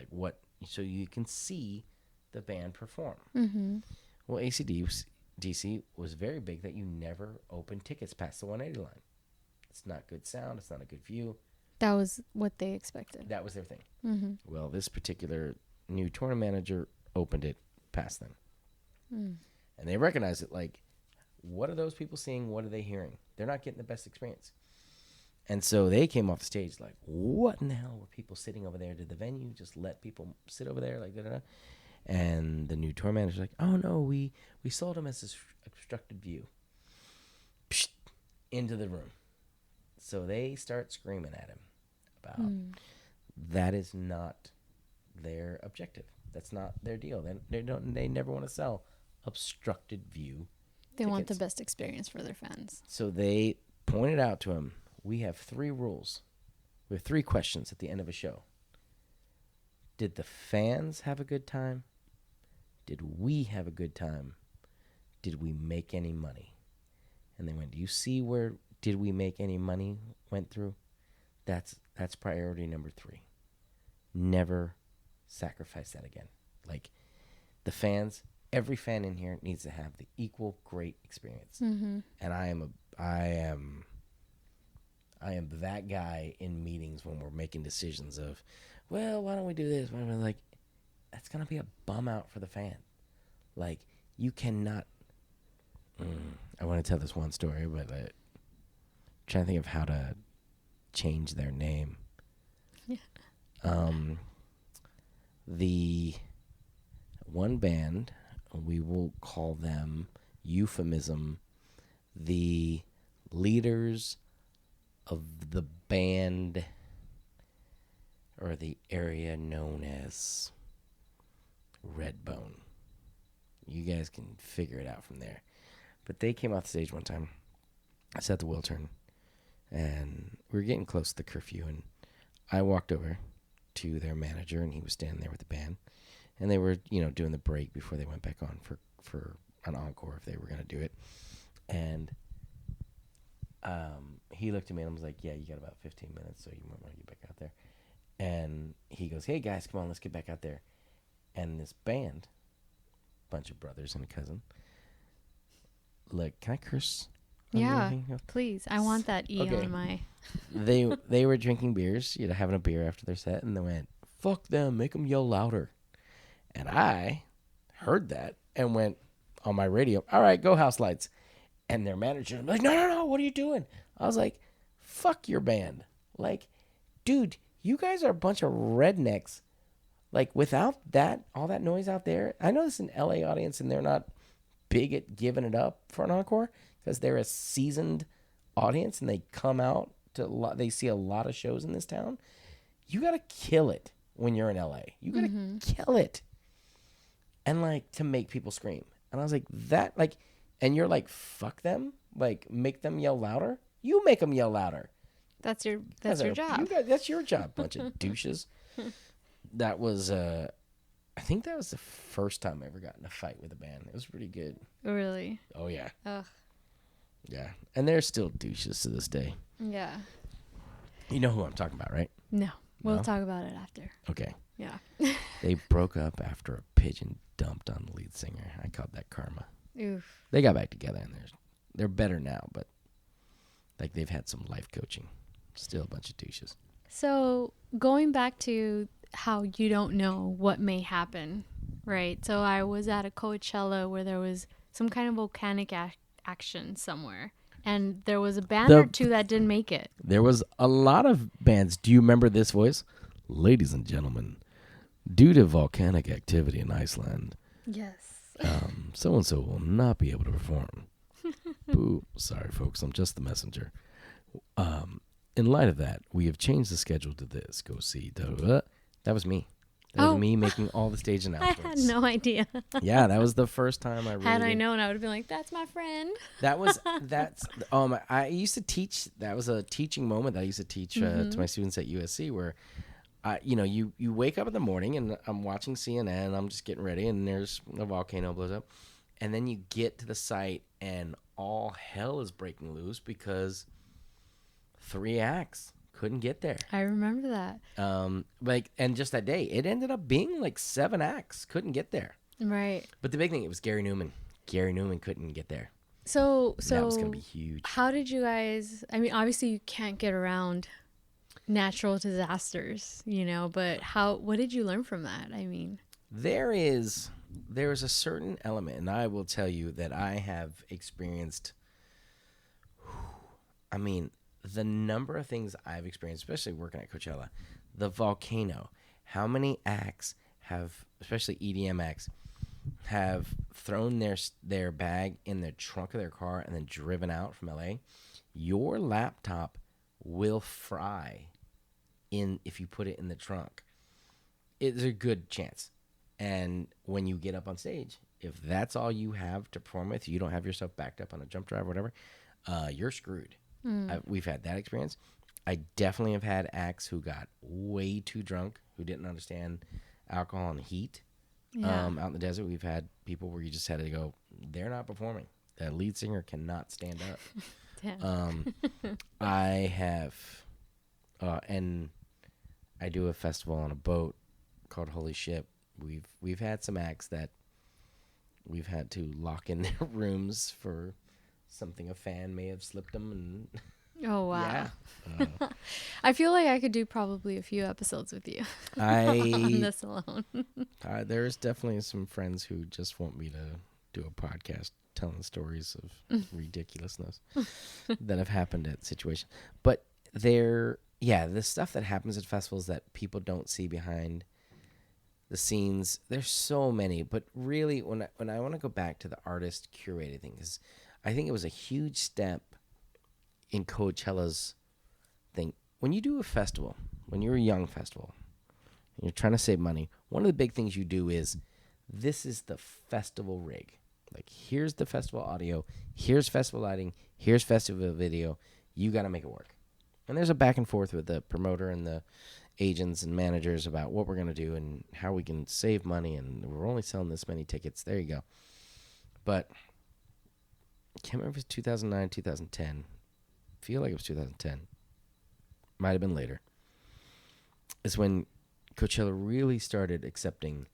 so you can see the band perform. Mm-hmm. Well, AC/DC was very big that you never open tickets past the 180 line. It's not good sound. It's not a good view. That was what they expected. That was their thing. Mm-hmm. Well, this particular new tour manager opened it past them. And they recognized it. Like, what are those people seeing? What are they hearing? They're not getting the best experience. And so they came off the stage like, what in the hell were people sitting over there? Did the venue just let people sit over there? Like, da-da-da? And the new tour manager's like, oh, no, we sold them as this obstructed view. Psht, into the room. So they start screaming at him about that is not their objective. That's not their deal. They never want to sell obstructed view They tickets. want the best experience for their fans. So they pointed out to him, we have 3 rules. We have 3 questions at the end of a show. Did the fans have a good time? Did we have a good time? Did we make any money? And they went, do you see where did we make any money went through? That's priority number 3. Never sacrifice that again. Like, the fans, every fan in here needs to have the equal great experience. Mm-hmm. And I am that guy in meetings when we're making decisions of, well, why don't we do this? Why don't we, like, that's gonna be a bum out for the fan. Like, you cannot. I want to tell this one story, but I'm trying to think of how to change their name. Yeah. The one band, we will call them euphemism, the leaders of the band or the area known as Redbone. You guys can figure it out from there. But they came off the stage one time. I sat the wheel turn, and we were getting close to the curfew, and I walked over to their manager, and he was standing there with the band, and they were, doing the break before they went back on for an encore if they were going to do it. And he looked at me and was like, yeah, you got about 15 minutes, so you might want to get back out there. And he goes, hey, guys, come on, let's get back out there. And this band, bunch of brothers and a cousin, look, can I curse? Yeah, please. I want that E okay. on my... They were drinking beers, having a beer after their set, and they went, fuck them, make them yell louder. And I heard that and went on my radio, all right, go House Lights. And their manager was like, no, what are you doing? I was like, fuck your band. Like, dude, you guys are a bunch of rednecks. Like, without that, all that noise out there, I know this is an LA audience and they're not big at giving it up for an encore because they're a seasoned audience and they come out they see a lot of shows in this town. You got to kill it when you're in LA. You got to kill it. And, like, to make people scream. And I was like, and you're like, fuck them? Like, make them yell louder? You make them yell louder. That's your job. That's your job, bunch of douches. That was, I think that was the first time I ever got in a fight with a band. It was pretty good. Really? Oh, yeah. Ugh. Yeah. And they're still douches to this day. Yeah. You know who I'm talking about, right? No. We'll talk about it after. Okay. Yeah. They broke up after a pigeon dumped on the lead singer. I called that karma. Oof. They got back together, and they're better now, but like they've had some life coaching. Still a bunch of douches. So going back to how you don't know what may happen, right? So I was at a Coachella where there was some kind of volcanic action somewhere, and there was a band or two that didn't make it. There was a lot of bands. Do you remember this voice? Ladies and gentlemen, due to volcanic activity in Iceland, yes, so-and-so will not be able to perform. Boo. Sorry, folks. I'm just the messenger. In light of that, we have changed the schedule to this. Go see. That was me. That was me making all the stage announcements. I had no idea. Yeah, that was the first time I really Had I known, I would have been like, that's my friend. I used to teach. That was a teaching moment that I used to teach to my students at USC where, you wake up in the morning and I'm watching CNN, I'm just getting ready and there's a volcano blows up. And then you get to the site and all hell is breaking loose because 3 acts couldn't get there. I remember that. And just that day, it ended up being like 7 acts couldn't get there. Right. But the big thing, it was Gary Newman. Gary Newman couldn't get there. So that was gonna be huge. How did you guys? I mean, obviously you can't get around natural disasters, but what did you learn from that? I mean, there is a certain element, and I will tell you that I have experienced. I mean, the number of things I've experienced, especially working at Coachella, the volcano, how many acts have, especially EDM acts, have thrown their bag in the trunk of their car and then driven out from LA. Your laptop will fry if you put it in the trunk. It's a good chance. And when you get up on stage, if that's all you have to perform with, you don't have yourself backed up on a jump drive or whatever, you're screwed. We've had that experience. I definitely have had acts who got way too drunk, who didn't understand alcohol and heat. Yeah. Out in the desert, we've had people where you just had to go, they're not performing. That lead singer cannot stand up. Damn. I have, and I do a festival on a boat called Holy Ship. We've had some acts that we've had to lock in their rooms for something a fan may have slipped them, and Oh, wow. yeah. I feel like I could do probably a few episodes with you on this alone. There's definitely some friends who just want me to do a podcast telling stories of ridiculousness that have happened at situations. But the stuff that happens at festivals that people don't see behind the scenes, there's so many. But really, when I want to go back to the artist curated thing, because I think it was a huge step in Coachella's thing. When you do a festival, when you're a young festival, and you're trying to save money, one of the big things you do is, this is the festival rig. Like, here's the festival audio, here's festival lighting, here's festival video. You got to make it work. And there's a back and forth with the promoter and the agents and managers about what we're going to do and how we can save money, and we're only selling this many tickets. There you go. But I can't remember if it was 2009, 2010. I feel like it was 2010. Might have been later. Is when Coachella really started accepting,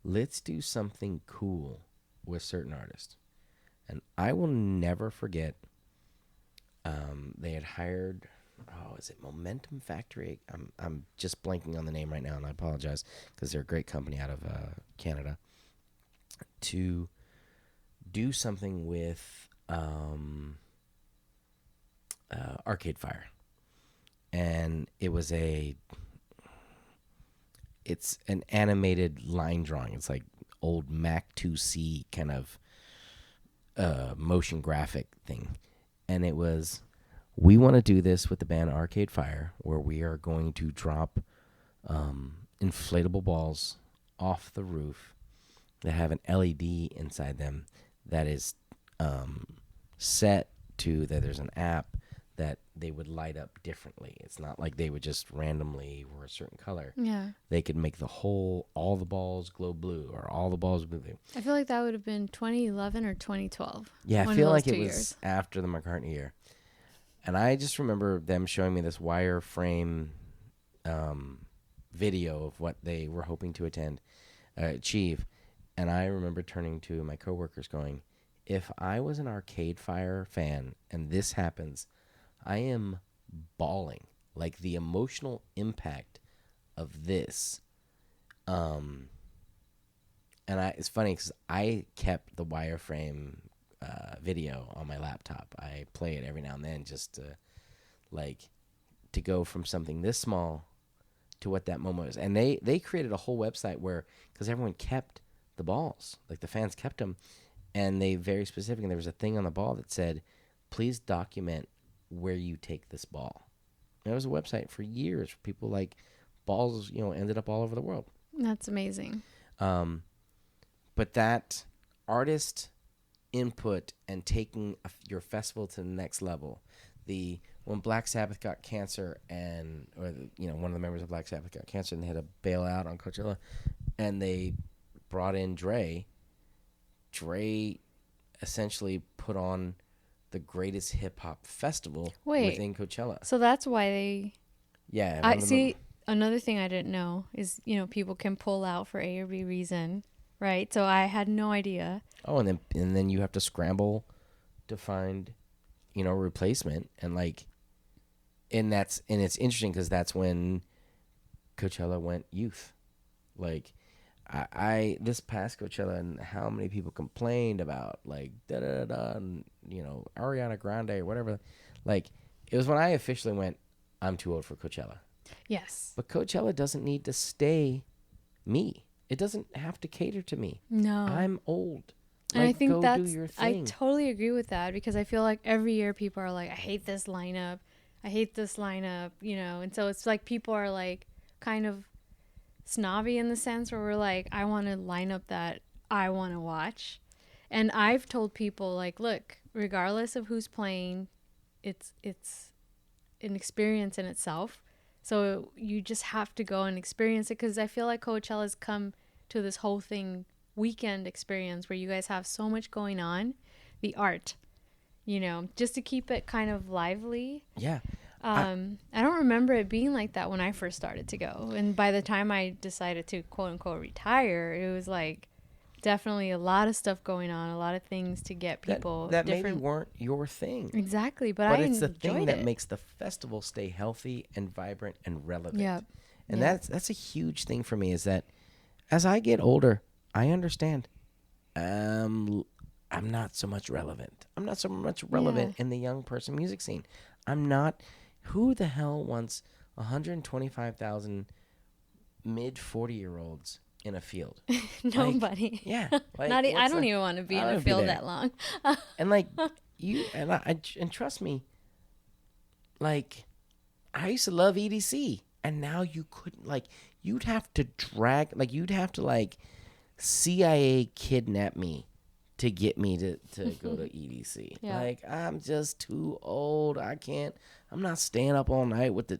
let's do something cool with certain artists. And I will never forget, they had hired, is it Momentum Factory? I'm just blanking on the name right now, and I apologize, because they're a great company out of Canada, to do something with Arcade Fire. And it's an animated line drawing. It's like old Mac 2C kind of motion graphic thing. And it was, we want to do this with the band Arcade Fire, where we are going to drop inflatable balls off the roof that have an LED inside them that is set to that there's an app that they would light up differently. It's not like they would just randomly were a certain color. Yeah. They could make all the balls glow blue, or all the balls blue. I feel like that would have been 2011 or 2012. Yeah, I feel like it was after the McCartney year. And I just remember them showing me this wireframe video of what they were hoping to achieve. And I remember turning to my coworkers going, if I was an Arcade Fire fan and this happens, I am bawling. Like, the emotional impact of this. And it's funny because I kept the wireframe video on my laptop. I play it every now and then just to go from something this small to what that moment was. And they created a whole website where, because everyone kept the balls, like the fans kept them, and they very specific. And there was a thing on the ball that said, please document where you take this ball. And it was a website for years. People like balls, ended up all over the world. That's amazing. But that artist input and taking your festival to the next level. When Black Sabbath got cancer, one of the members of Black Sabbath got cancer, and they had to bail out on Coachella, and they brought in Dre. Dre essentially put on the greatest hip hop festival within Coachella. So that's why they. Yeah. I see. Another thing I didn't know is, people can pull out for A or B reason, right? So I had no idea. Oh, and then you have to scramble to find, a replacement, and it's interesting because that's when Coachella went youth. Like, I this past Coachella, and how many people complained about and Ariana Grande or whatever. Like, it was when I officially went, I'm too old for Coachella. Yes. But Coachella doesn't need to stay me. It doesn't have to cater to me. No. I'm old. And I think do your thing. I totally agree with that, because I feel like every year people are like, I hate this lineup. And so it's like people are like kind of snobby in the sense where we're like, I want to line up that I want to watch. And I've told people, like, look, regardless of who's playing, it's an experience in itself. So you just have to go and experience it, because I feel like Coachella's come to this whole thing weekend experience where you guys have so much going on, the art, just to keep it kind of lively. Yeah. I don't remember it being like that when I first started to go. And by the time I decided to quote unquote retire, it was like definitely a lot of stuff going on, a lot of things to get people that maybe different. weren't your thing. Exactly, but But I it's the thing enjoyed that it. makes the festival stay healthy and vibrant and relevant. Yep. And Yep. that's a huge thing for me, is that as I get older, I understand I'm not so much relevant. I'm not so much Yeah. relevant in the young person music scene. I'm not. Who the hell wants 125,000 mid 40-year-olds in a field? Like, Nobody. yeah, Not. like I what's don't the? even want to be I in don't a wanna be field there. that long. And like you and trust me, like I used to love EDC, and now you couldn't, like, you'd have to drag, like you'd have to like CIA kidnap me to get me to go to EDC. Yeah. Like, I'm just too old. I can't. I'm not staying up all night with the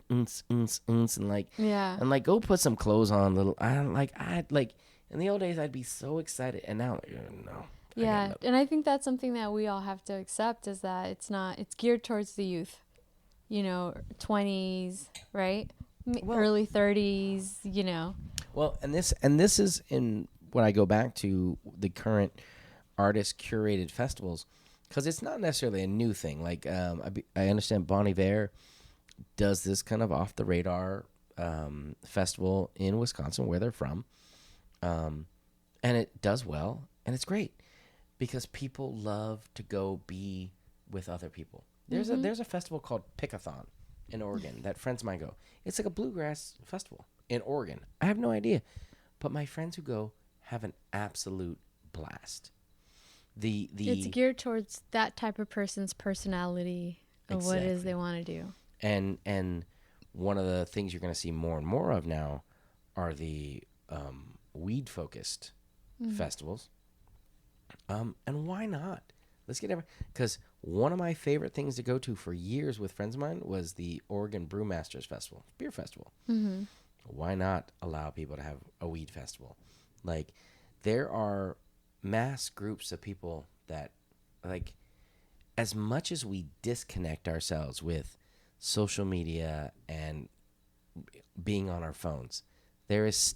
Yeah. and like go put some clothes on. Little. I'd like in the old days I'd be so excited, and now no. I got Yeah, nothing. and I think that's something that we all have to accept is that it's geared towards the youth. 20s, right? Well, Early 30s. well, and this is in when I go back to the current artist curated festivals, because it's not necessarily a new thing. Like I understand Bon Iver does this kind of off the radar festival in Wisconsin, where they're from, and it does well, and it's great because people love to go be with other people. There's a festival called Pickathon in Oregon that friends of mine go. It's like a bluegrass festival in Oregon. I have no idea, but my friends who go have an absolute blast. It's The geared towards that type of person's personality of what it is exactly. they want to do. And one of the things you're going to see more and more of now are the weed focused festivals. And why not? Let's get because one of my favorite things to go to for years with friends of mine was the Oregon Brewmasters Festival, beer festival. Mm-hmm. Why not allow people to have a weed festival? Like, there are mass groups of people that, like, as much as we disconnect ourselves with social media and being on our phones, there is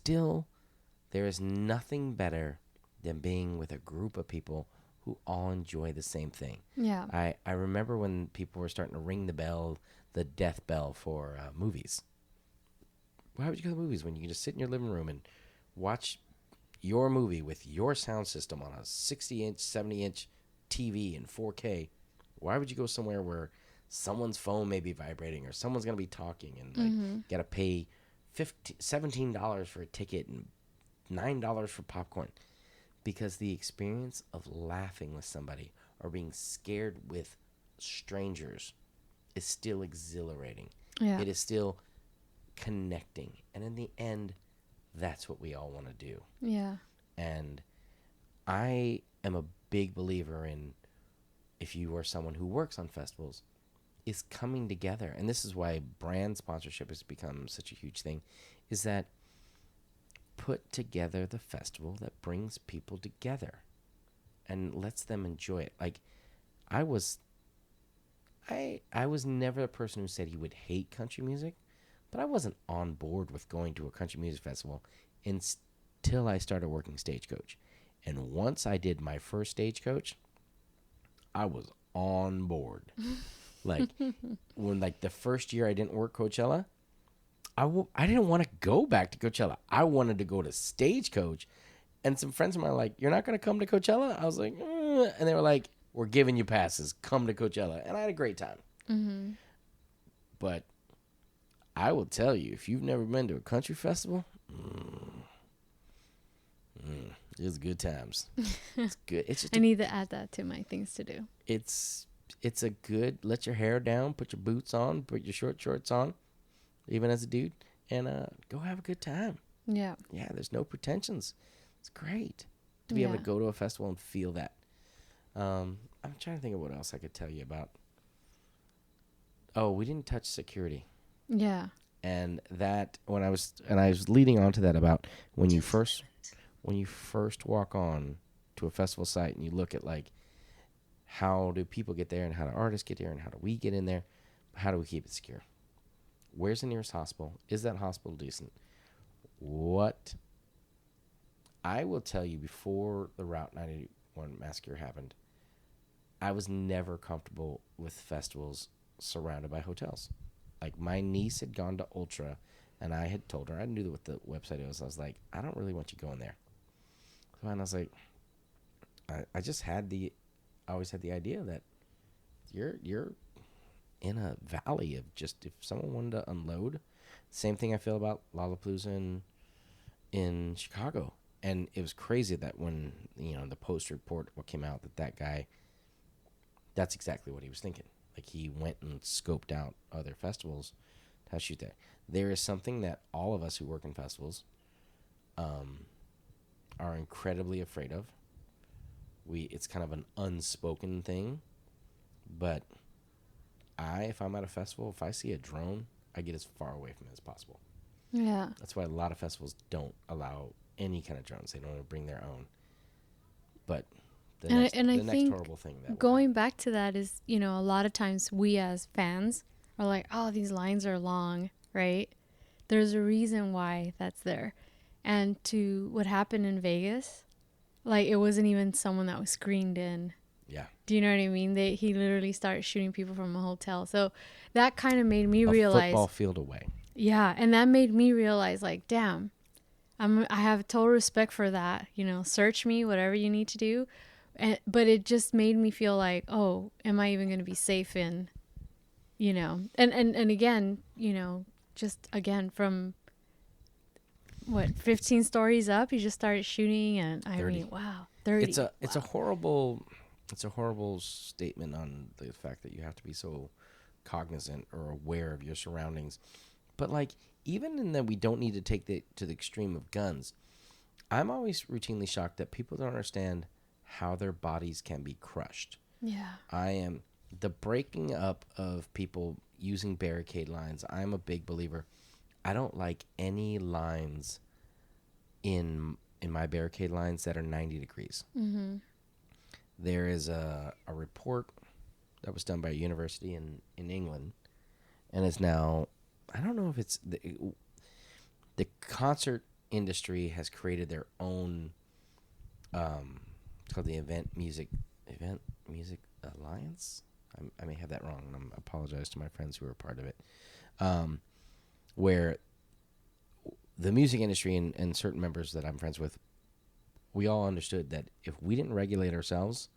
nothing better than being with a group of people who all enjoy the same thing. Yeah. I remember when people were starting to ring the bell, the death bell for movies. Why would you go to the movies when you can just sit in your living room and watch your movie with your sound system on a 60-inch, 70-inch TV in 4K? Why would you go somewhere where someone's phone may be vibrating or someone's going to be talking and like got to pay $17 for a ticket and $9 for popcorn? Because the experience of laughing with somebody or being scared with strangers is still exhilarating. Yeah. It is still connecting. And in the end, that's what we all want to do. Yeah. And I am a big believer in, if you are someone who works on festivals, is coming together. And this is why brand sponsorship has become such a huge thing, is that put together the festival that brings people together and lets them enjoy it. Like, I was never a person who said he would hate country music, but I wasn't on board with going to a country music festival until I started working Stagecoach. And once I did my first Stagecoach, I was on board. Like, when, like, the first year I didn't work Coachella, I didn't want to go back to Coachella. I wanted to go to Stagecoach. And some friends of mine were like, "You're not going to come to Coachella?" I was like, and they were like, "We're giving you passes. Come to Coachella." And I had a great time. Mm-hmm. But I will tell you, if you've never been to a country festival, it's good times. It's good. It's just I need to add that to my things to do. it's a good, let your hair down, put your boots on, put your short shorts on, even as a dude, and go have a good time. Yeah. Yeah, there's no pretensions. It's great to be able to go to a festival and feel that. I'm trying to think of what else I could tell you about. Oh, we didn't touch security. Yeah. And that I was leading on to that about when you first walk on to a festival site and you look at, like, how do people get there and how do artists get there and how do we get in there? How do we keep it secure? Where's the nearest hospital? Is that hospital decent? What I will tell you, before the Route 91 massacre happened, I was never comfortable with festivals surrounded by hotels. Like, my niece had gone to Ultra, and I had told her, I knew what the website was. I was like, I don't really want you going there. So, and I was like, I just I always had the idea that you're in a valley of just, if someone wanted to unload, same thing I feel about Lollapalooza in Chicago. And it was crazy that when, the Post report what came out, that guy, that's exactly what he was thinking. Like, he went and scoped out other festivals to shoot there. There is something that all of us who work in festivals are incredibly afraid of. It's kind of an unspoken thing, but if I'm at a festival, if I see a drone, I get as far away from it as possible. Yeah. That's why a lot of festivals don't allow any kind of drones. They don't want to bring their own. But the next horrible thing that going back to that is, a lot of times we as fans are like, oh, these lines are long, right? There's a reason why that's there. And to what happened in Vegas, like, it wasn't even someone that was screened in. Yeah. Do you know what I mean? He literally started shooting people from a hotel. So that kind of made me realize. A football field away. Yeah. And that made me realize, like, damn, I have total respect for that. Search me, whatever you need to do. But it just made me feel like, oh, am I even going to be safe in, and again, just again from what, 15 stories up, you just started shooting, and 30. I mean, wow, 30. It's a horrible statement on the fact that you have to be so cognizant or aware of your surroundings. But, like, even in that we don't need to take it to the extreme of guns, I'm always routinely shocked that people don't understand how their bodies can be crushed. Yeah. The breaking up of people using barricade lines. I'm a big believer. I don't like any lines in my barricade lines that are 90 degrees. Mm-hmm. There is a report that was done by a university in England, and it's now, I don't know if it's the concert industry has created their own it's called the Event Music Alliance. I may have that wrong, and I apologize to my friends who are part of it. Where the music industry and certain members that I'm friends with, we all understood that if we didn't regulate ourselves,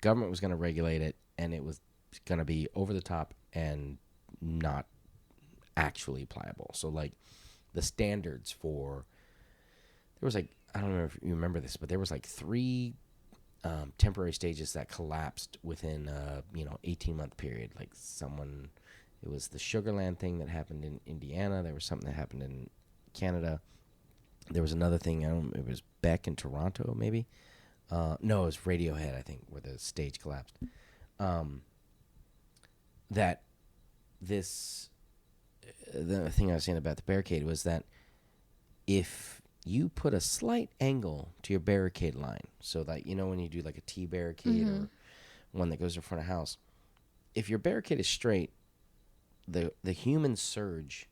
government was going to regulate it, and it was going to be over the top and not actually pliable. So, like, the standards for, there was like, I don't know if you remember this, but there was like 3 temporary stages that collapsed within 18-month period. Like, it was the Sugarland thing that happened in Indiana. There was something that happened in Canada. There was another thing, it was Beck in Toronto, maybe. No, it was Radiohead, I think, where the stage collapsed. The thing I was saying about the barricade was that if you put a slight angle to your barricade line, so that, when you do like a T barricade Mm-hmm. or one that goes in front of a house, if your barricade is straight, the human surge,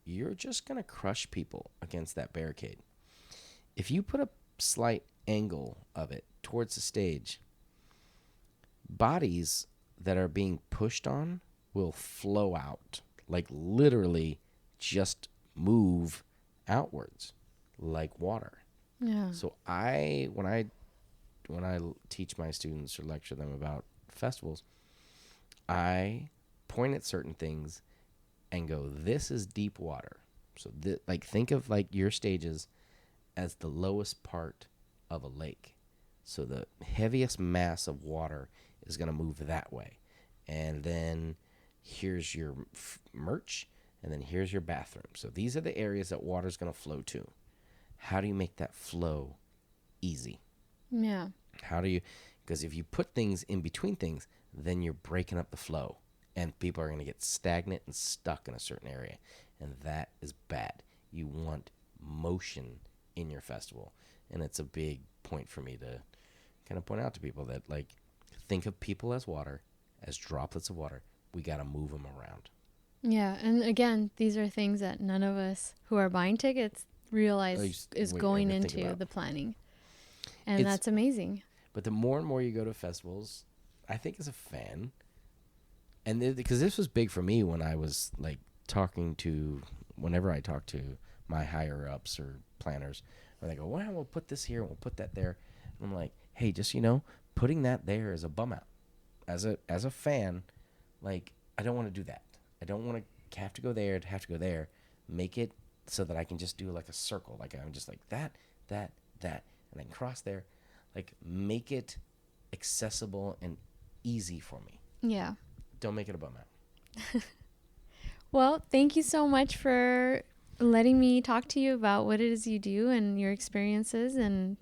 you're just going to crush people against that barricade. If you put a slight angle of it towards the stage, bodies that are being pushed on will flow out, like literally just move outwards like water. Yeah. So when I teach my students or lecture them about festivals, I point at certain things and go, this is deep water. So think of like your stages as the lowest part of a lake. So the heaviest mass of water is going to move that way. And then here's your merch, and then here's your bathroom. So these are the areas that water's going to flow to. How do you make that flow easy? Yeah. Because if you put things in between things, then you're breaking up the flow, and people are going to get stagnant and stuck in a certain area, and that is bad. You want motion in your festival, and it's a big point for me to kind of point out to people that, like, think of people as water, as droplets of water. We got to move them around. Yeah. And again, these are things that none of us who are buying tickets realize is going ever think into about. the planning. And that's amazing. But the more and more you go to festivals, I think as a fan, and because this was big for me when I was like whenever I talk to my higher ups or planners, where they go, well, we'll put this here and we'll put that there. And I'm like, hey, just, putting that there is a bum out. As a fan, like, I don't want to do that. I don't want to have to go there. Make it so that I can just do like a circle. Like I'm just like that, and then cross there. Like, make it accessible and easy for me. Yeah. Don't make it a bum out. Well, thank you so much for letting me talk to you about what it is you do and your experiences. And,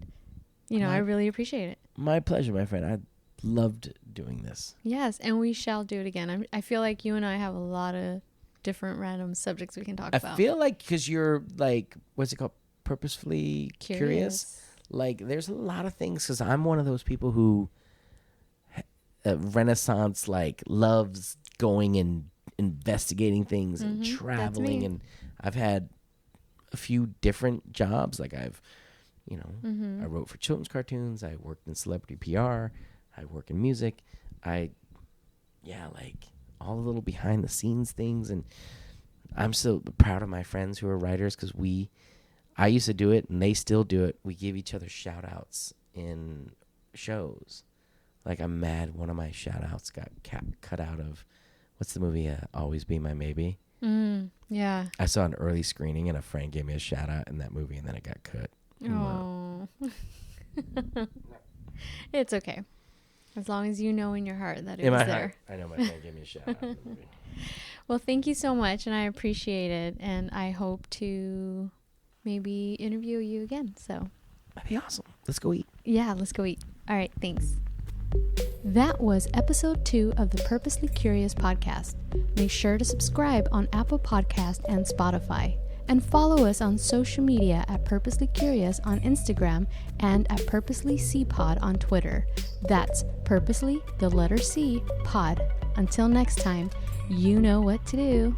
I really appreciate it. My pleasure, my friend. I loved doing this. Yes, and we shall do it again. I feel like you and I have a lot of different random subjects we can talk about. I feel like because you're like, what's it called? Purposefully curious. Like, there's a lot of things, because I'm one of those people who Renaissance, like, loves going and investigating things and traveling. And I've had a few different jobs. Like, I wrote for children's cartoons. I worked in celebrity PR. I work in music. Like all the little behind the scenes things. And I'm so proud of my friends who are writers, because I used to do it and they still do it. We give each other shout outs in shows. Like, I'm mad one of my shout outs got cut out of, what's the movie, Always Be My Maybe? Yeah. I saw an early screening and a friend gave me a shout out in that movie, and then it got cut. Oh. It's okay. As long as you know in your heart that it was there. I know my friend gave me a shout out in the movie. Well, thank you so much, and I appreciate it. And I hope to maybe interview you again. So that'd be awesome. Let's go eat. Yeah, let's go eat. All right, thanks. That was episode 2 of the Purposely Curious podcast. Make sure to subscribe on Apple Podcast and Spotify. And follow us on social media at Purposely Curious on Instagram and at Purposely C Pod on Twitter. That's Purposely, the letter C, Pod. Until next time, you know what to do.